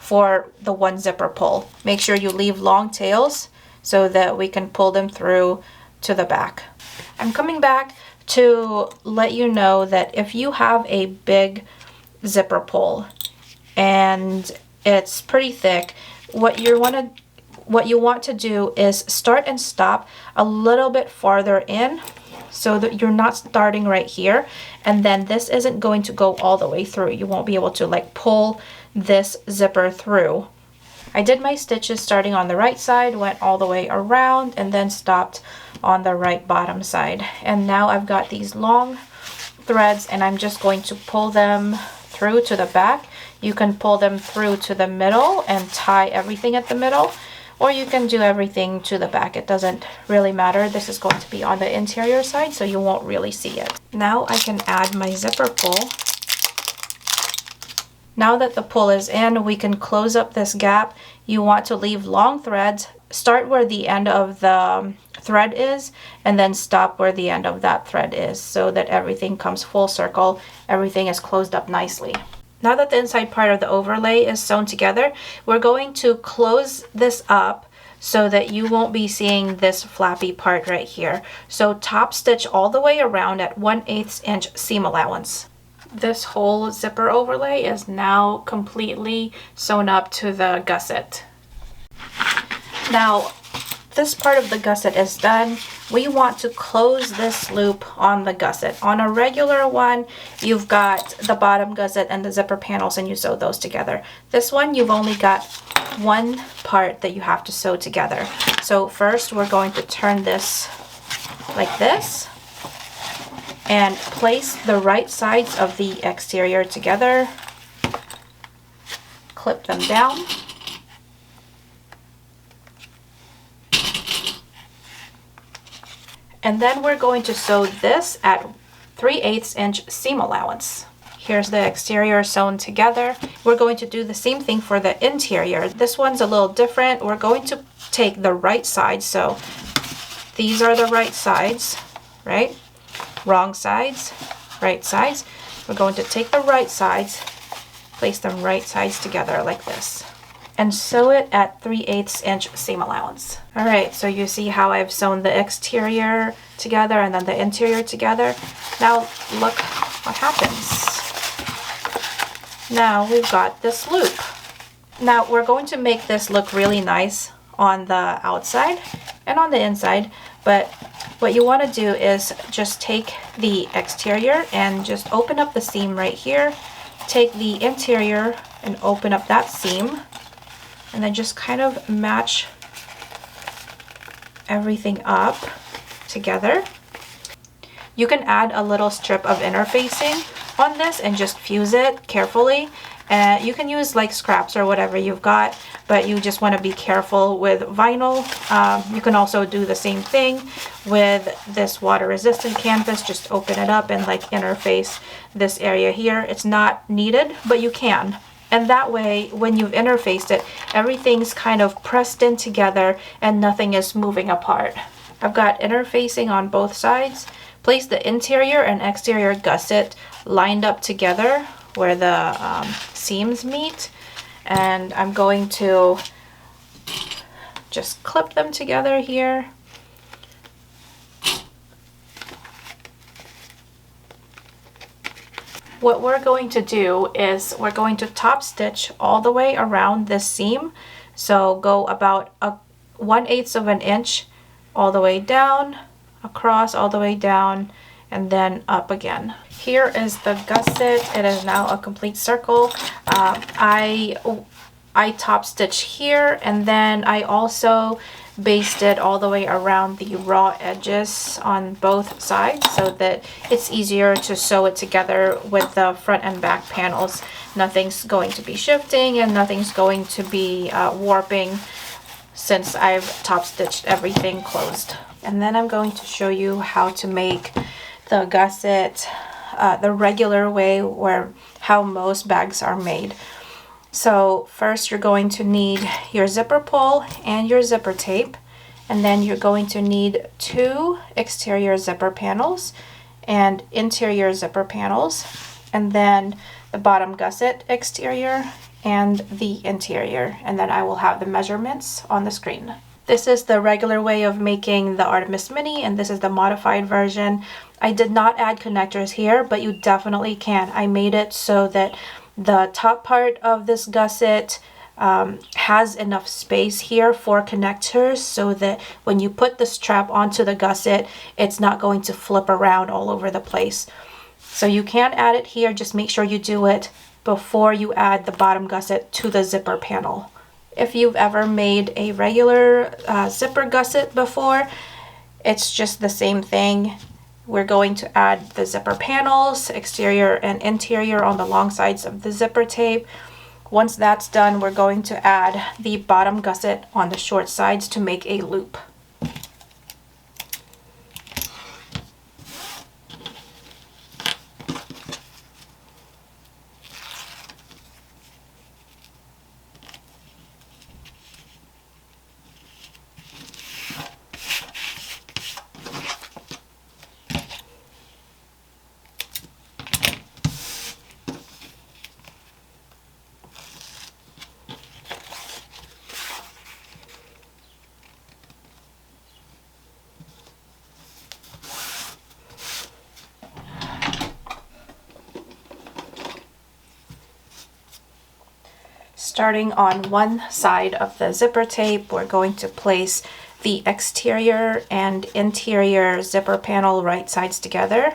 for the 1 zipper pull. Make sure you leave long tails so that we can pull them through to the back. I'm coming back to let you know that if you have a big zipper pull and it's pretty thick, what you want to do is start and stop a little bit farther in so that you're not starting right here, and then this isn't going to go all the way through. You won't be able to like pull this zipper through. I did my stitches starting on the right side, went all the way around, and then stopped on the right bottom side. And now I've got these long threads, and I'm just going to pull them through to the back. You can pull them through to the middle and tie everything at the middle, or you can do everything to the back. It doesn't really matter. This is going to be on the interior side, so you won't really see it. Now I can add my zipper pull. Now that the pull is in, we can close up this gap. You want to leave long threads. Start where the end of the thread is, and then stop where the end of that thread is, so that everything comes full circle. Everything is closed up nicely. Now that the inside part of the overlay is sewn together, we're going to close this up so that you won't be seeing this flappy part right here. So top stitch all the way around at 1/8 inch seam allowance. This whole zipper overlay is now completely sewn up to the gusset. Now, this part of the gusset is done. We want to close this loop on the gusset. On a regular one, you've got the bottom gusset and the zipper panels, and you sew those together. This one, you've only got one part that you have to sew together. So first, we're going to turn this like this and place the right sides of the exterior together. Clip them down. And then we're going to sew this at 3/8 inch seam allowance. Here's the exterior sewn together. We're going to do the same thing for the interior. This one's a little different. We're going to take the right side. So these are the right sides, right? Wrong sides, right sides. We're going to take the right sides, place them right sides together like this, and sew it at 3/8 inch seam allowance. All right, so you see how I've sewn the exterior together and then the interior together. Now look what happens. Now we've got this loop. Now we're going to make this look really nice on the outside and on the inside, but what you want to do is just take the exterior and just open up the seam right here. Take the interior and open up that seam, and then just kind of match everything up together. You can add a little strip of interfacing on this and just fuse it carefully. You can use like scraps or whatever you've got, but you just want to be careful with vinyl. You can also do the same thing with this water resistant canvas. Just open it up and like interface this area here. It's not needed, but you can. And that way, when you've interfaced it, everything's kind of pressed in together and nothing is moving apart. I've got interfacing on both sides. Place the interior and exterior gusset lined up together where the seams meet. And I'm going to just clip them together here. What we're going to do is we're going to top stitch all the way around this seam. So go about 1/8 of an inch all the way down, across all the way down, and then up again. Here is the gusset. It is now a complete circle. I top stitch here, and then I also basted all the way around the raw edges on both sides so that it's easier to sew it together with the front and back panels. Nothing's going to be shifting and nothing's going to be warping since I've top stitched everything closed. And then I'm going to show you how to make the gusset the regular way, how most bags are made. So first you're going to need your zipper pull and your zipper tape, and then you're going to need 2 exterior zipper panels and interior zipper panels, and then the bottom gusset exterior and the interior, and then I will have the measurements on the screen. This is the regular way of making the Art3mis Mini, and this is the modified version. I did not add connectors here, but you definitely can. I made it so that the top part of this gusset has enough space here for connectors so that when you put the strap onto the gusset, it's not going to flip around all over the place. So you can add it here, just make sure you do it before you add the bottom gusset to the zipper panel. If you've ever made a regular zipper gusset before, it's just the same thing. We're going to add the zipper panels, exterior and interior, on the long sides of the zipper tape. Once that's done, we're going to add the bottom gusset on the short sides to make a loop. Starting on one side of the zipper tape, we're going to place the exterior and interior zipper panel right sides together,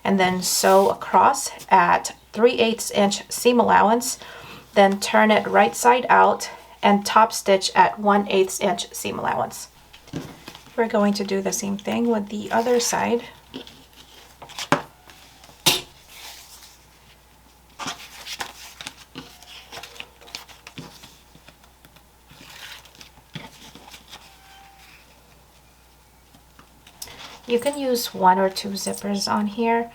and then sew across at 3/8 inch seam allowance, then turn it right side out and top stitch at 1/8 inch seam allowance. We're going to do the same thing with the other side. You can use 1 or 2 zippers on here.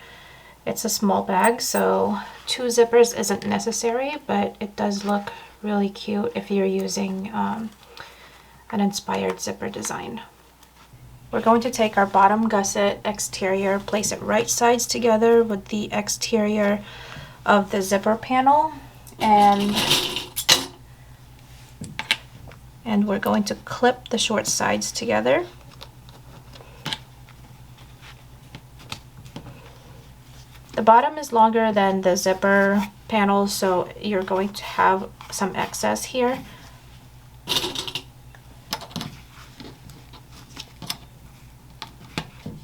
It's a small bag, so 2 zippers isn't necessary, but it does look really cute if you're using an inspired zipper design. We're going to take our bottom gusset exterior, place it right sides together with the exterior of the zipper panel, and we're going to clip the short sides together. The bottom is longer than the zipper panel, so you're going to have some excess here.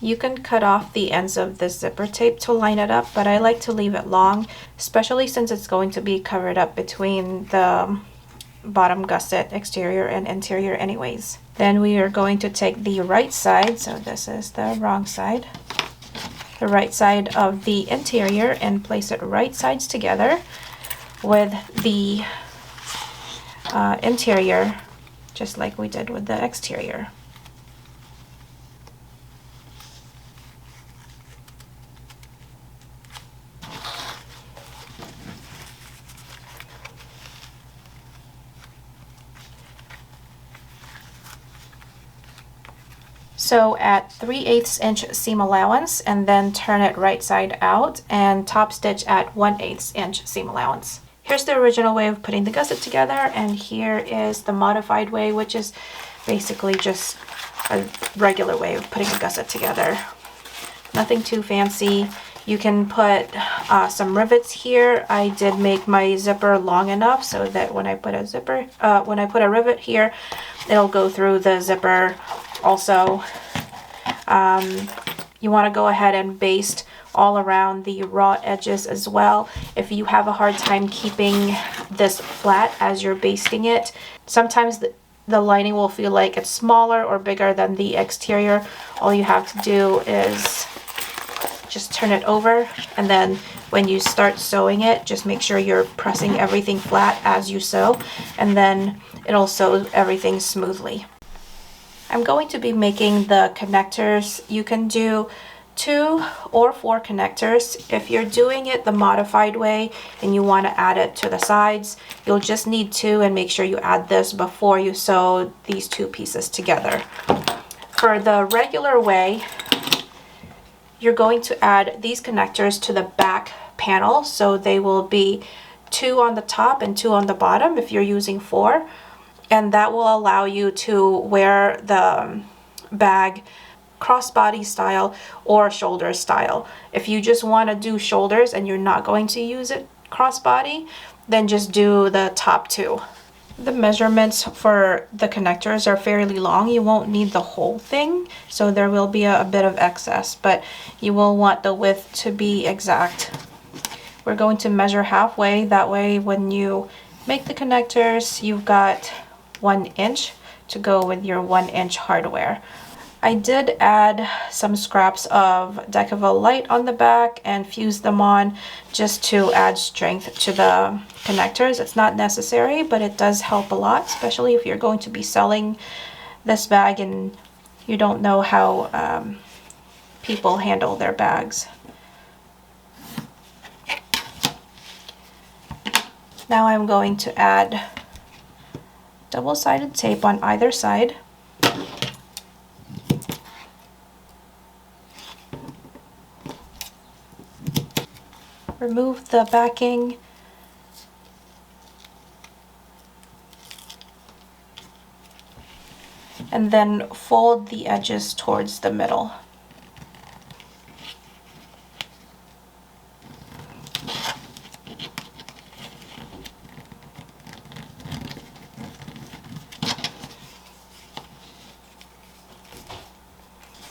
You can cut off the ends of the zipper tape to line it up, but I like to leave it long, especially since it's going to be covered up between the bottom gusset exterior and interior anyways. Then we are going to take the right side, so this is the wrong side, the right side of the interior, and place it right sides together with the interior, just like we did with the exterior. sew at 3/8 inch seam allowance and then turn it right side out and top stitch at 1/8 inch seam allowance. Here's the original way of putting the gusset together, and here is the modified way, which is basically just a regular way of putting a gusset together. Nothing too fancy. You can put some rivets here. I did make my zipper long enough so that when I put a rivet here, it'll go through the zipper also. You want to go ahead and baste all around the raw edges as well. If you have a hard time keeping this flat as you're basting it, sometimes the lining will feel like it's smaller or bigger than the exterior. All you have to do is just turn it over, and then when you start sewing it, just make sure you're pressing everything flat as you sew, and then it'll sew everything smoothly. I'm going to be making the connectors. You can do 2 or 4 connectors. If you're doing it the modified way and you want to add it to the sides, you'll just need 2, and make sure you add this before you sew these 2 pieces together. For the regular way, you're going to add these connectors to the back panel, so they will be 2 on the top and 2 on the bottom if you're using 4, and that will allow you to wear the bag crossbody style or shoulder style. If you just want to do shoulders and you're not going to use it crossbody, then just do the top 2. The measurements for the connectors are fairly long. You won't need the whole thing, so there will be a bit of excess, but you will want the width to be exact. We're going to measure halfway. That way when you make the connectors, you've got 1 inch to go with your 1 inch hardware. I did add some scraps of Decavil Light on the back and fuse them on just to add strength to the connectors. It's not necessary, but it does help a lot, especially if you're going to be selling this bag and you don't know how people handle their bags. Now I'm going to add double-sided tape on either side. Remove the backing and then fold the edges towards the middle.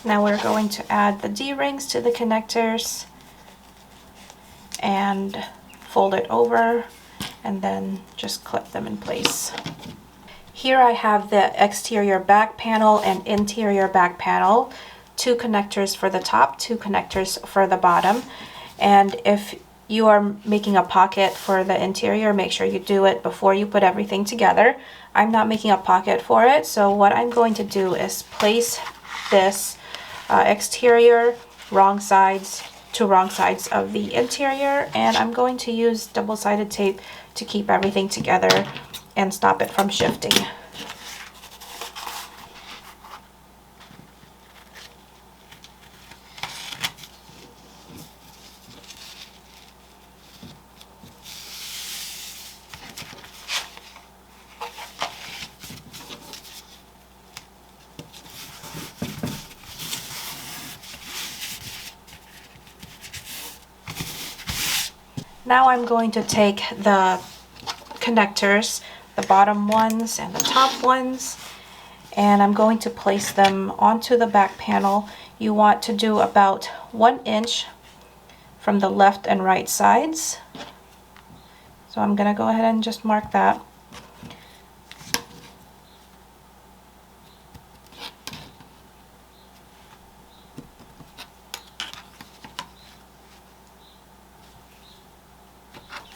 Now we're going to add the D-rings to the connectors and fold it over and then just clip them in place. Here I have the exterior back panel and interior back panel, 2 connectors for the top, 2 connectors for the bottom. And if you are making a pocket for the interior, make sure you do it before you put everything together. I'm not making a pocket for it, so what I'm going to do is place this exterior wrong sides of the interior, and I'm going to use double-sided tape to keep everything together and stop it from shifting. Now I'm going to take the connectors, the bottom ones and the top ones, and I'm going to place them onto the back panel. You want to do about 1 inch from the left and right sides. So I'm going to go ahead and just mark that.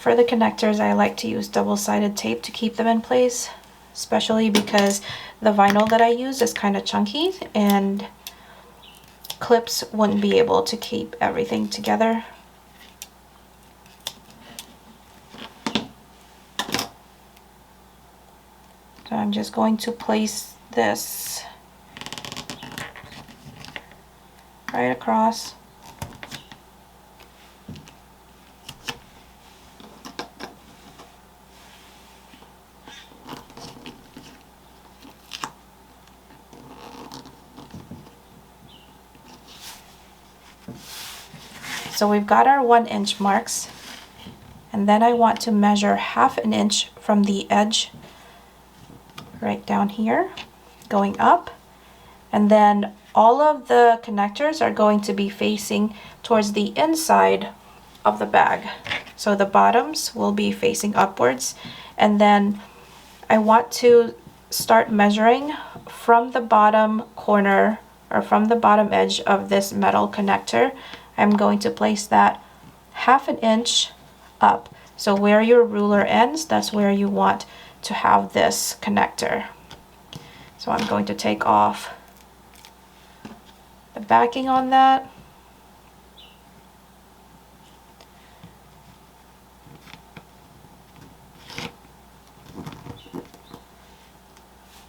For the connectors, I like to use double-sided tape to keep them in place, especially because the vinyl that I use is kind of chunky and clips wouldn't be able to keep everything together. So I'm just going to place this right across. So we've got our 1-inch marks, and then I want to measure 1/2 an inch from the edge right down here, going up, and then all of the connectors are going to be facing towards the inside of the bag. So the bottoms will be facing upwards, and then I want to start measuring from the bottom corner or from the bottom edge of this metal connector. I'm going to place that 1/2 an inch up. So where your ruler ends, that's where you want to have this connector. So I'm going to take off the backing on that.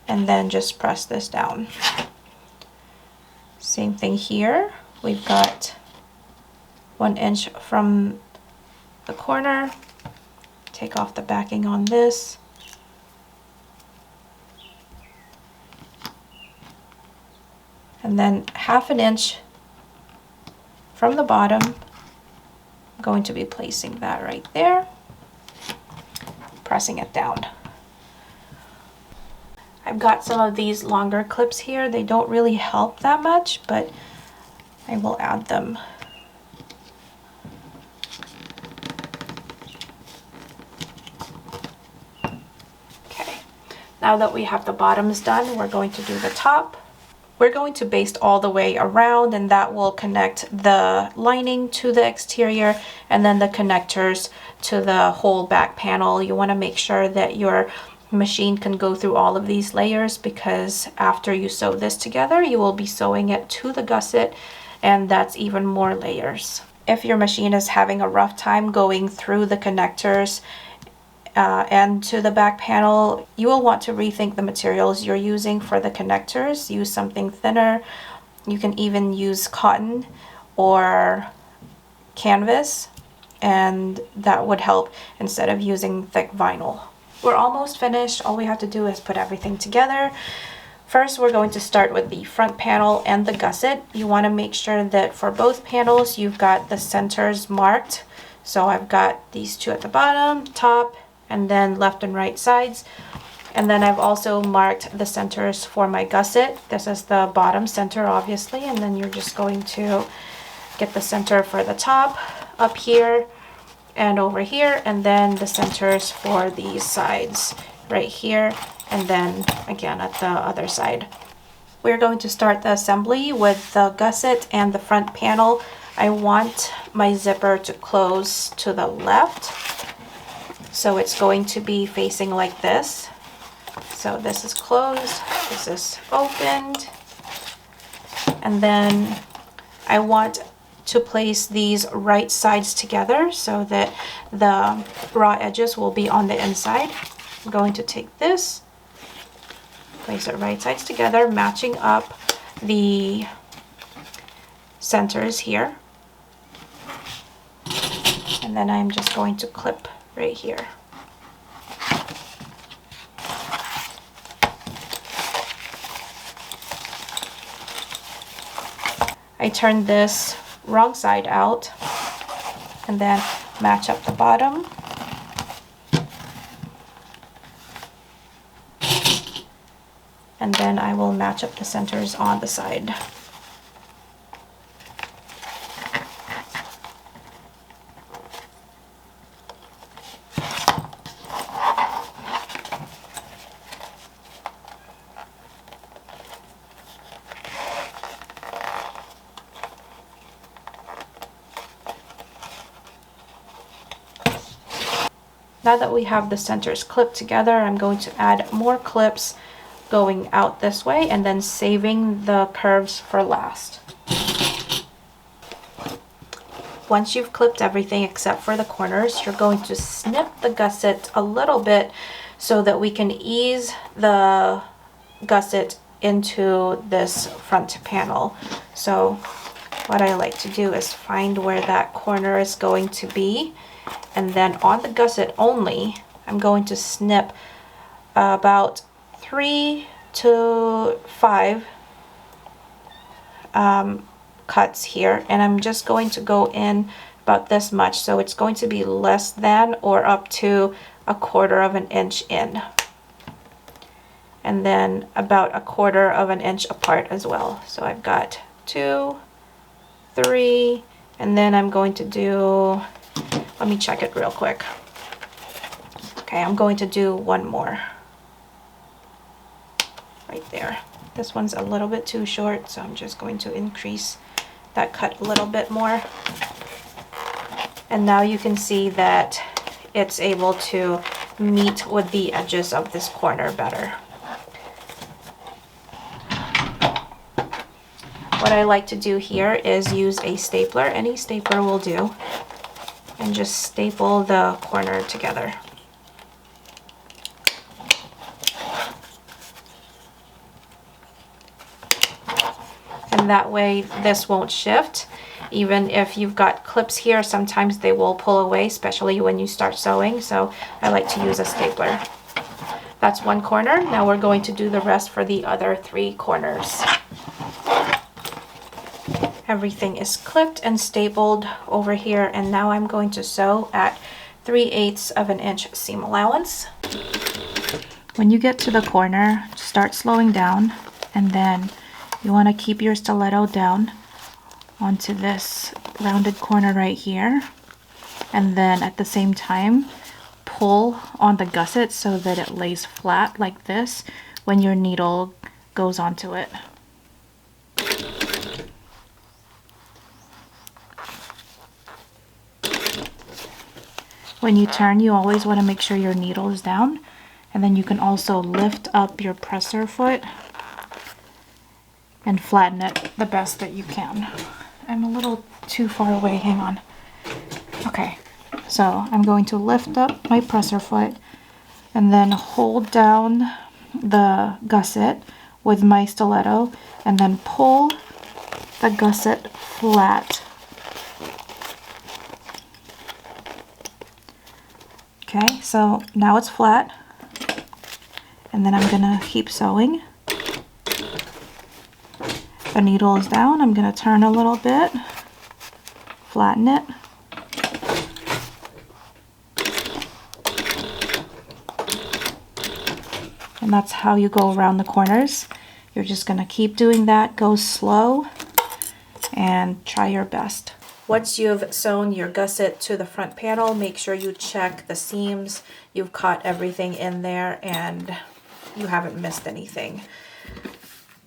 And then just press this down. Same thing here. We've got 1 inch from the corner. Take off the backing on this. And then 1/2 an inch from the bottom. I'm going to be placing that right there, pressing it down. I've got some of these longer clips here. They don't really help that much, but I will add them. Okay, now that we have the bottoms done, we're going to do the top. We're going to baste all the way around, and that will connect the lining to the exterior and then the connectors to the whole back panel. You want to make sure that your machine can go through all of these layers, because after you sew this together, you will be sewing it to the gusset, and that's even more layers. If your machine is having a rough time going through the connectors and to the back panel, you will want to rethink the materials you're using for the connectors. Use something thinner. You can even use cotton or canvas, and that would help instead of using thick vinyl. We're almost finished. All we have to do is put everything together. First, we're going to start with the front panel and the gusset. You want to make sure that for both panels, you've got the centers marked. So I've got these two at the bottom, top, and then left and right sides. And then I've also marked the centers for my gusset. This is the bottom center, obviously, and then you're just going to get the center for the top up here and over here, and then the centers for these sides right here, and then again at the other side. We're going to start the assembly with the gusset and the front panel. I want my zipper to close to the left, so it's going to be facing like this. So this is closed, this is opened, and then I want to place these right sides together so that the raw edges will be on the inside. I'm going to take this, place it right sides together, matching up the centers here. And then I'm just going to clip right here. I turn this wrong side out and then match up the bottom. And then I will match up the centers on the side. Now that we have the centers clipped together, I'm going to add more clips going out this way and then saving the curves for last. Once you've clipped everything except for the corners, you're going to snip the gusset a little bit so that we can ease the gusset into this front panel. So what I like to do is find where that corner is going to be, and then on the gusset only, I'm going to snip about 3 to 5 cuts here, and I'm just going to go in about this much, so it's going to be less than or up to 1/4 of an inch in, and then about 1/4 of an inch apart as well. So I've got 2, 3, and then I'm going to do, let me check it real quick. Okay, I'm going to do one more right there. This one's a little bit too short, so I'm just going to increase that cut a little bit more. And now you can see that it's able to meet with the edges of this corner better. What I like to do here is use a stapler, any stapler will do, and just staple the corner together. And that way this won't shift. Even if you've got clips here, sometimes they will pull away, especially when you start sewing, so I like to use a stapler. That's one corner. Now we're going to do the rest for the other 3 corners. Everything is clipped and stapled over here, and now I'm going to sew at 3/8 of an inch seam allowance. When you get to the corner, start slowing down, and then you want to keep your stiletto down onto this rounded corner right here, and then at the same time pull on the gusset so that it lays flat like this when your needle goes onto it. When you turn, you always want to make sure your needle is down, and then you can also lift up your presser foot and flatten it the best that you can. I'm a little too far away, hang on. Okay, so I'm going to lift up my presser foot and then hold down the gusset with my stiletto and then pull the gusset flat. Okay, so now it's flat, and then I'm gonna keep sewing. The needle is down, I'm gonna turn a little bit, flatten it. And that's how you go around the corners. You're just gonna keep doing that, go slow, and try your best. Once you've sewn your gusset to the front panel, make sure you check the seams. You've caught everything in there and you haven't missed anything.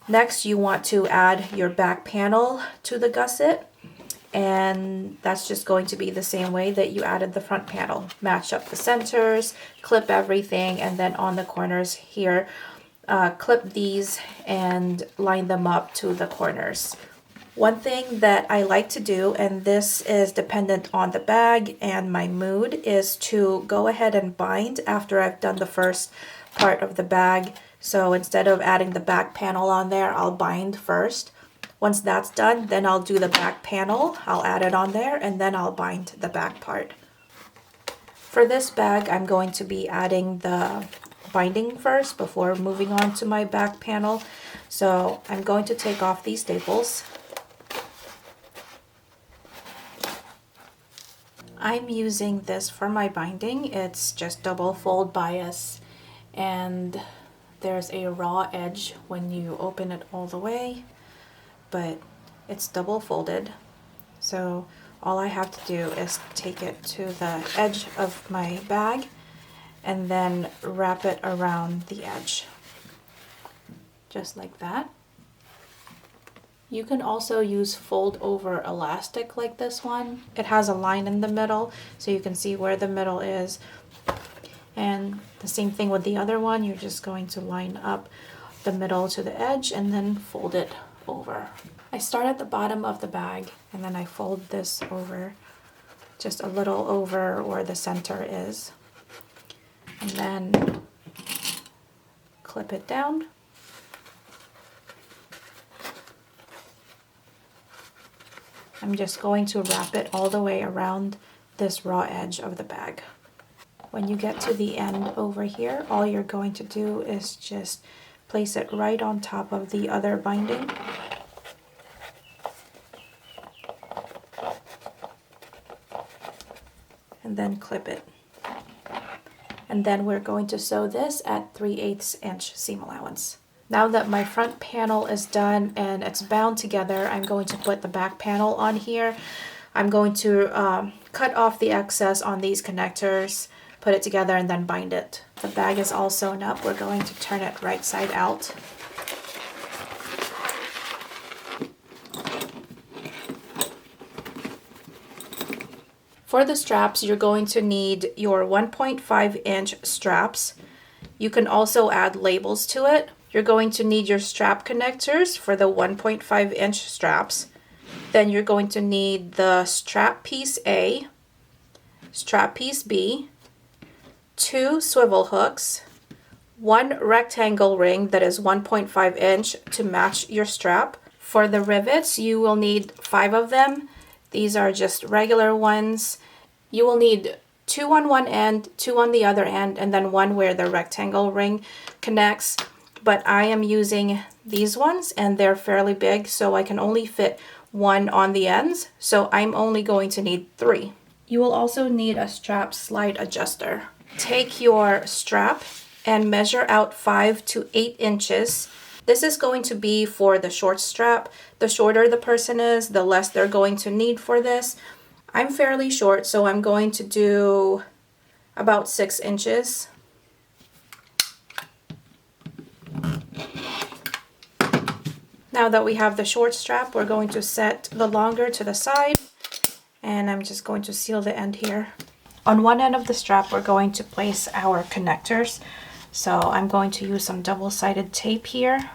Next, you want to add your back panel to the gusset, and that's just going to be the same way that you added the front panel. Match up the centers, clip everything, and then on the corners here, clip these and line them up to the corners. One thing that I like to do, and this is dependent on the bag and my mood, is to go ahead and bind after I've done the first part of the bag. So instead of adding the back panel on there, I'll bind first. Once that's done, then I'll do the back panel. I'll add it on there, and then I'll bind the back part. For this bag, I'm going to be adding the binding first before moving on to my back panel. So I'm going to take off these staples. I'm using this for my binding. It's just double fold bias, and there's a raw edge when you open it all the way, but it's double folded. So all I have to do is take it to the edge of my bag and then wrap it around the edge, just like that. You can also use fold over elastic like this one. It has a line in the middle so you can see where the middle is. And the same thing with the other one, you're just going to line up the middle to the edge and then fold it over. I start at the bottom of the bag and then I fold this over just a little over where the center is. And then clip it down. I'm just going to wrap it all the way around this raw edge of the bag. When you get to the end over here, all you're going to do is just place it right on top of the other binding. And then clip it. And then we're going to sew this at 3/8 inch seam allowance. Now that my front panel is done and it's bound together, I'm going to put the back panel on here. I'm going to cut off the excess on these connectors, put it together, and then bind it. The bag is all sewn up. We're going to turn it right side out. For the straps, you're going to need your 1.5 inch straps. You can also add labels to it. You're going to need your strap connectors for the 1.5 inch straps. Then you're going to need the strap piece A, strap piece B, 2 swivel hooks, 1 rectangle ring that is 1.5 inch to match your strap. For the rivets, you will need 5 of them. These are just regular ones. You will need 2 on one end, 2 on the other end, and then 1 where the rectangle ring connects. But I am using these ones and they're fairly big, so I can only fit 1 on the ends. So I'm only going to need 3. You will also need a strap slide adjuster. Take your strap and measure out 5 to 8 inches. This is going to be for the short strap. The shorter the person is, the less they're going to need for this. I'm fairly short, so I'm going to do about 6 inches. Now that we have the short strap, we're going to set the longer to the side, and I'm just going to seal the end here. On one end of the strap, we're going to place our connectors. So I'm going to use some double-sided tape here.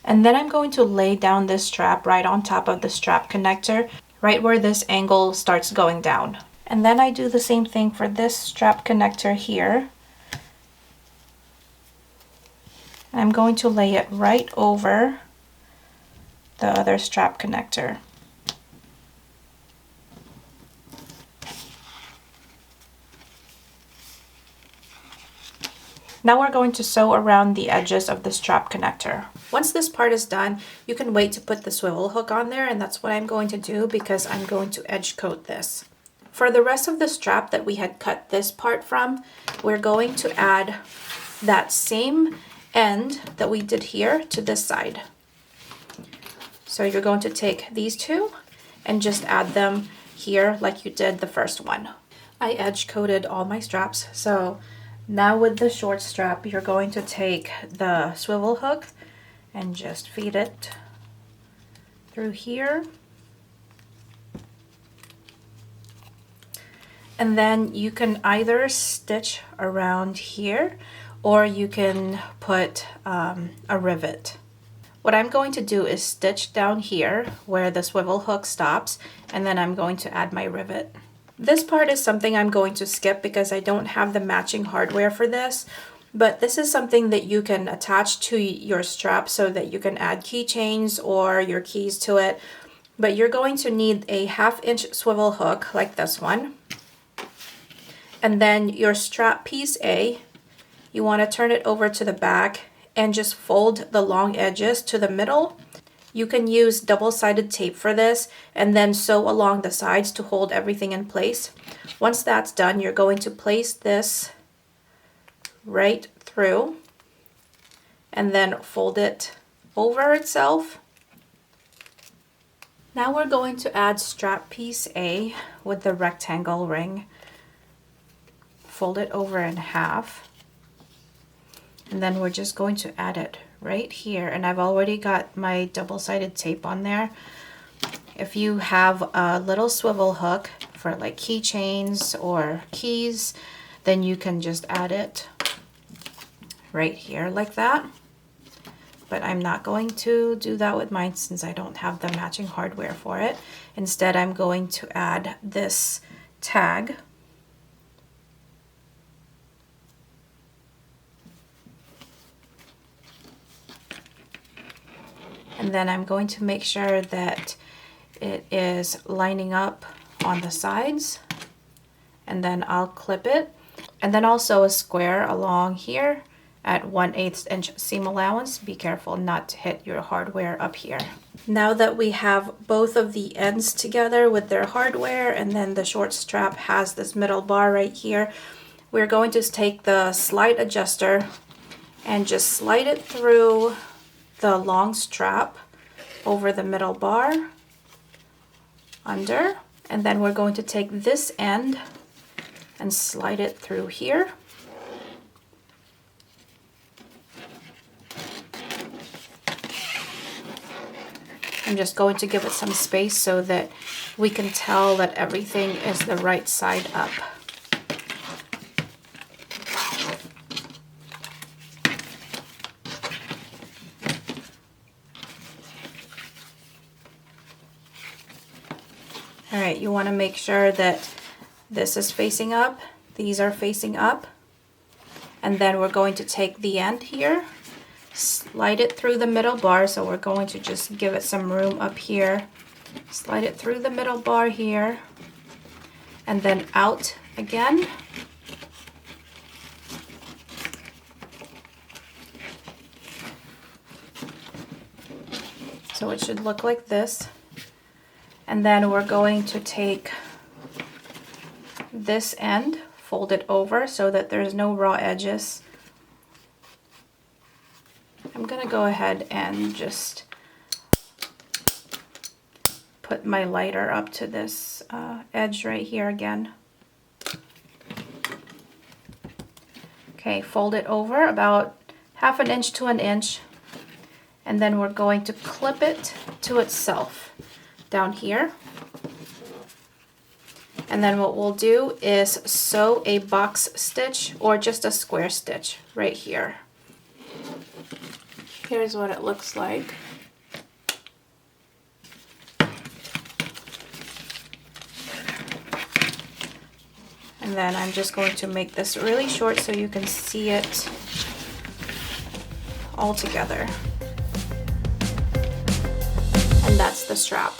And then I'm going to lay down this strap right on top of the strap connector, right where this angle starts going down. And then I do the same thing for this strap connector here. I'm going to lay it right over the other strap connector. Now we're going to sew around the edges of the strap connector. Once this part is done, you can wait to put the swivel hook on there, and that's what I'm going to do because I'm going to edge coat this. For the rest of the strap that we had cut this part from, we're going to add that same end that we did here to this side. So you're going to take these two and just add them here like you did the first one. I edge coated all my straps, so now with the short strap, you're going to take the swivel hook and just feed it through here. And then you can either stitch around here or you can put a rivet. What I'm going to do is stitch down here where the swivel hook stops, and then I'm going to add my rivet. This part is something I'm going to skip because I don't have the matching hardware for this, but this is something that you can attach to your strap so that you can add keychains or your keys to it. But you're going to need a 1/2 inch swivel hook like this one. And then your strap piece A, you want to turn it over to the back and just fold the long edges to the middle. You can use double-sided tape for this and then sew along the sides to hold everything in place. Once that's done, you're going to place this right through and then fold it over itself. Now we're going to add strap piece A with the rectangle ring. Fold it over in half. And then we're just going to add it right here, and I've already got my double-sided tape on there. If you have a little swivel hook for like keychains or keys, then you can just add it right here like that. But I'm not going to do that with mine since I don't have the matching hardware for it. Instead, I'm going to add this tag. And then I'm going to make sure that it is lining up on the sides, and then I'll clip it. And then also a square along here at 1/8 inch seam allowance. Be careful not to hit your hardware up here. Now that we have both of the ends together with their hardware, and then the short strap has this middle bar right here, we're going to take the slide adjuster and just slide it through the long strap over the middle bar, under, and then we're going to take this end and slide it through here. I'm just going to give it some space so that we can tell that everything is the right side up. All right, you want to make sure that this is facing up, these are facing up, and then we're going to take the end here, slide it through the middle bar, so we're going to just give it some room up here, slide it through the middle bar here, and then out again. So it should look like this. And then we're going to take this end, fold it over so that there's no raw edges. I'm gonna go ahead and just put my lighter up to this edge right here again. Okay, fold it over about 1/2 inch to 1 inch, and then we're going to clip it to itself down here. And then what we'll do is sew a box stitch or just a square stitch right here. Here's what it looks like. And then I'm just going to make this really short so you can see it all together. And that's the strap.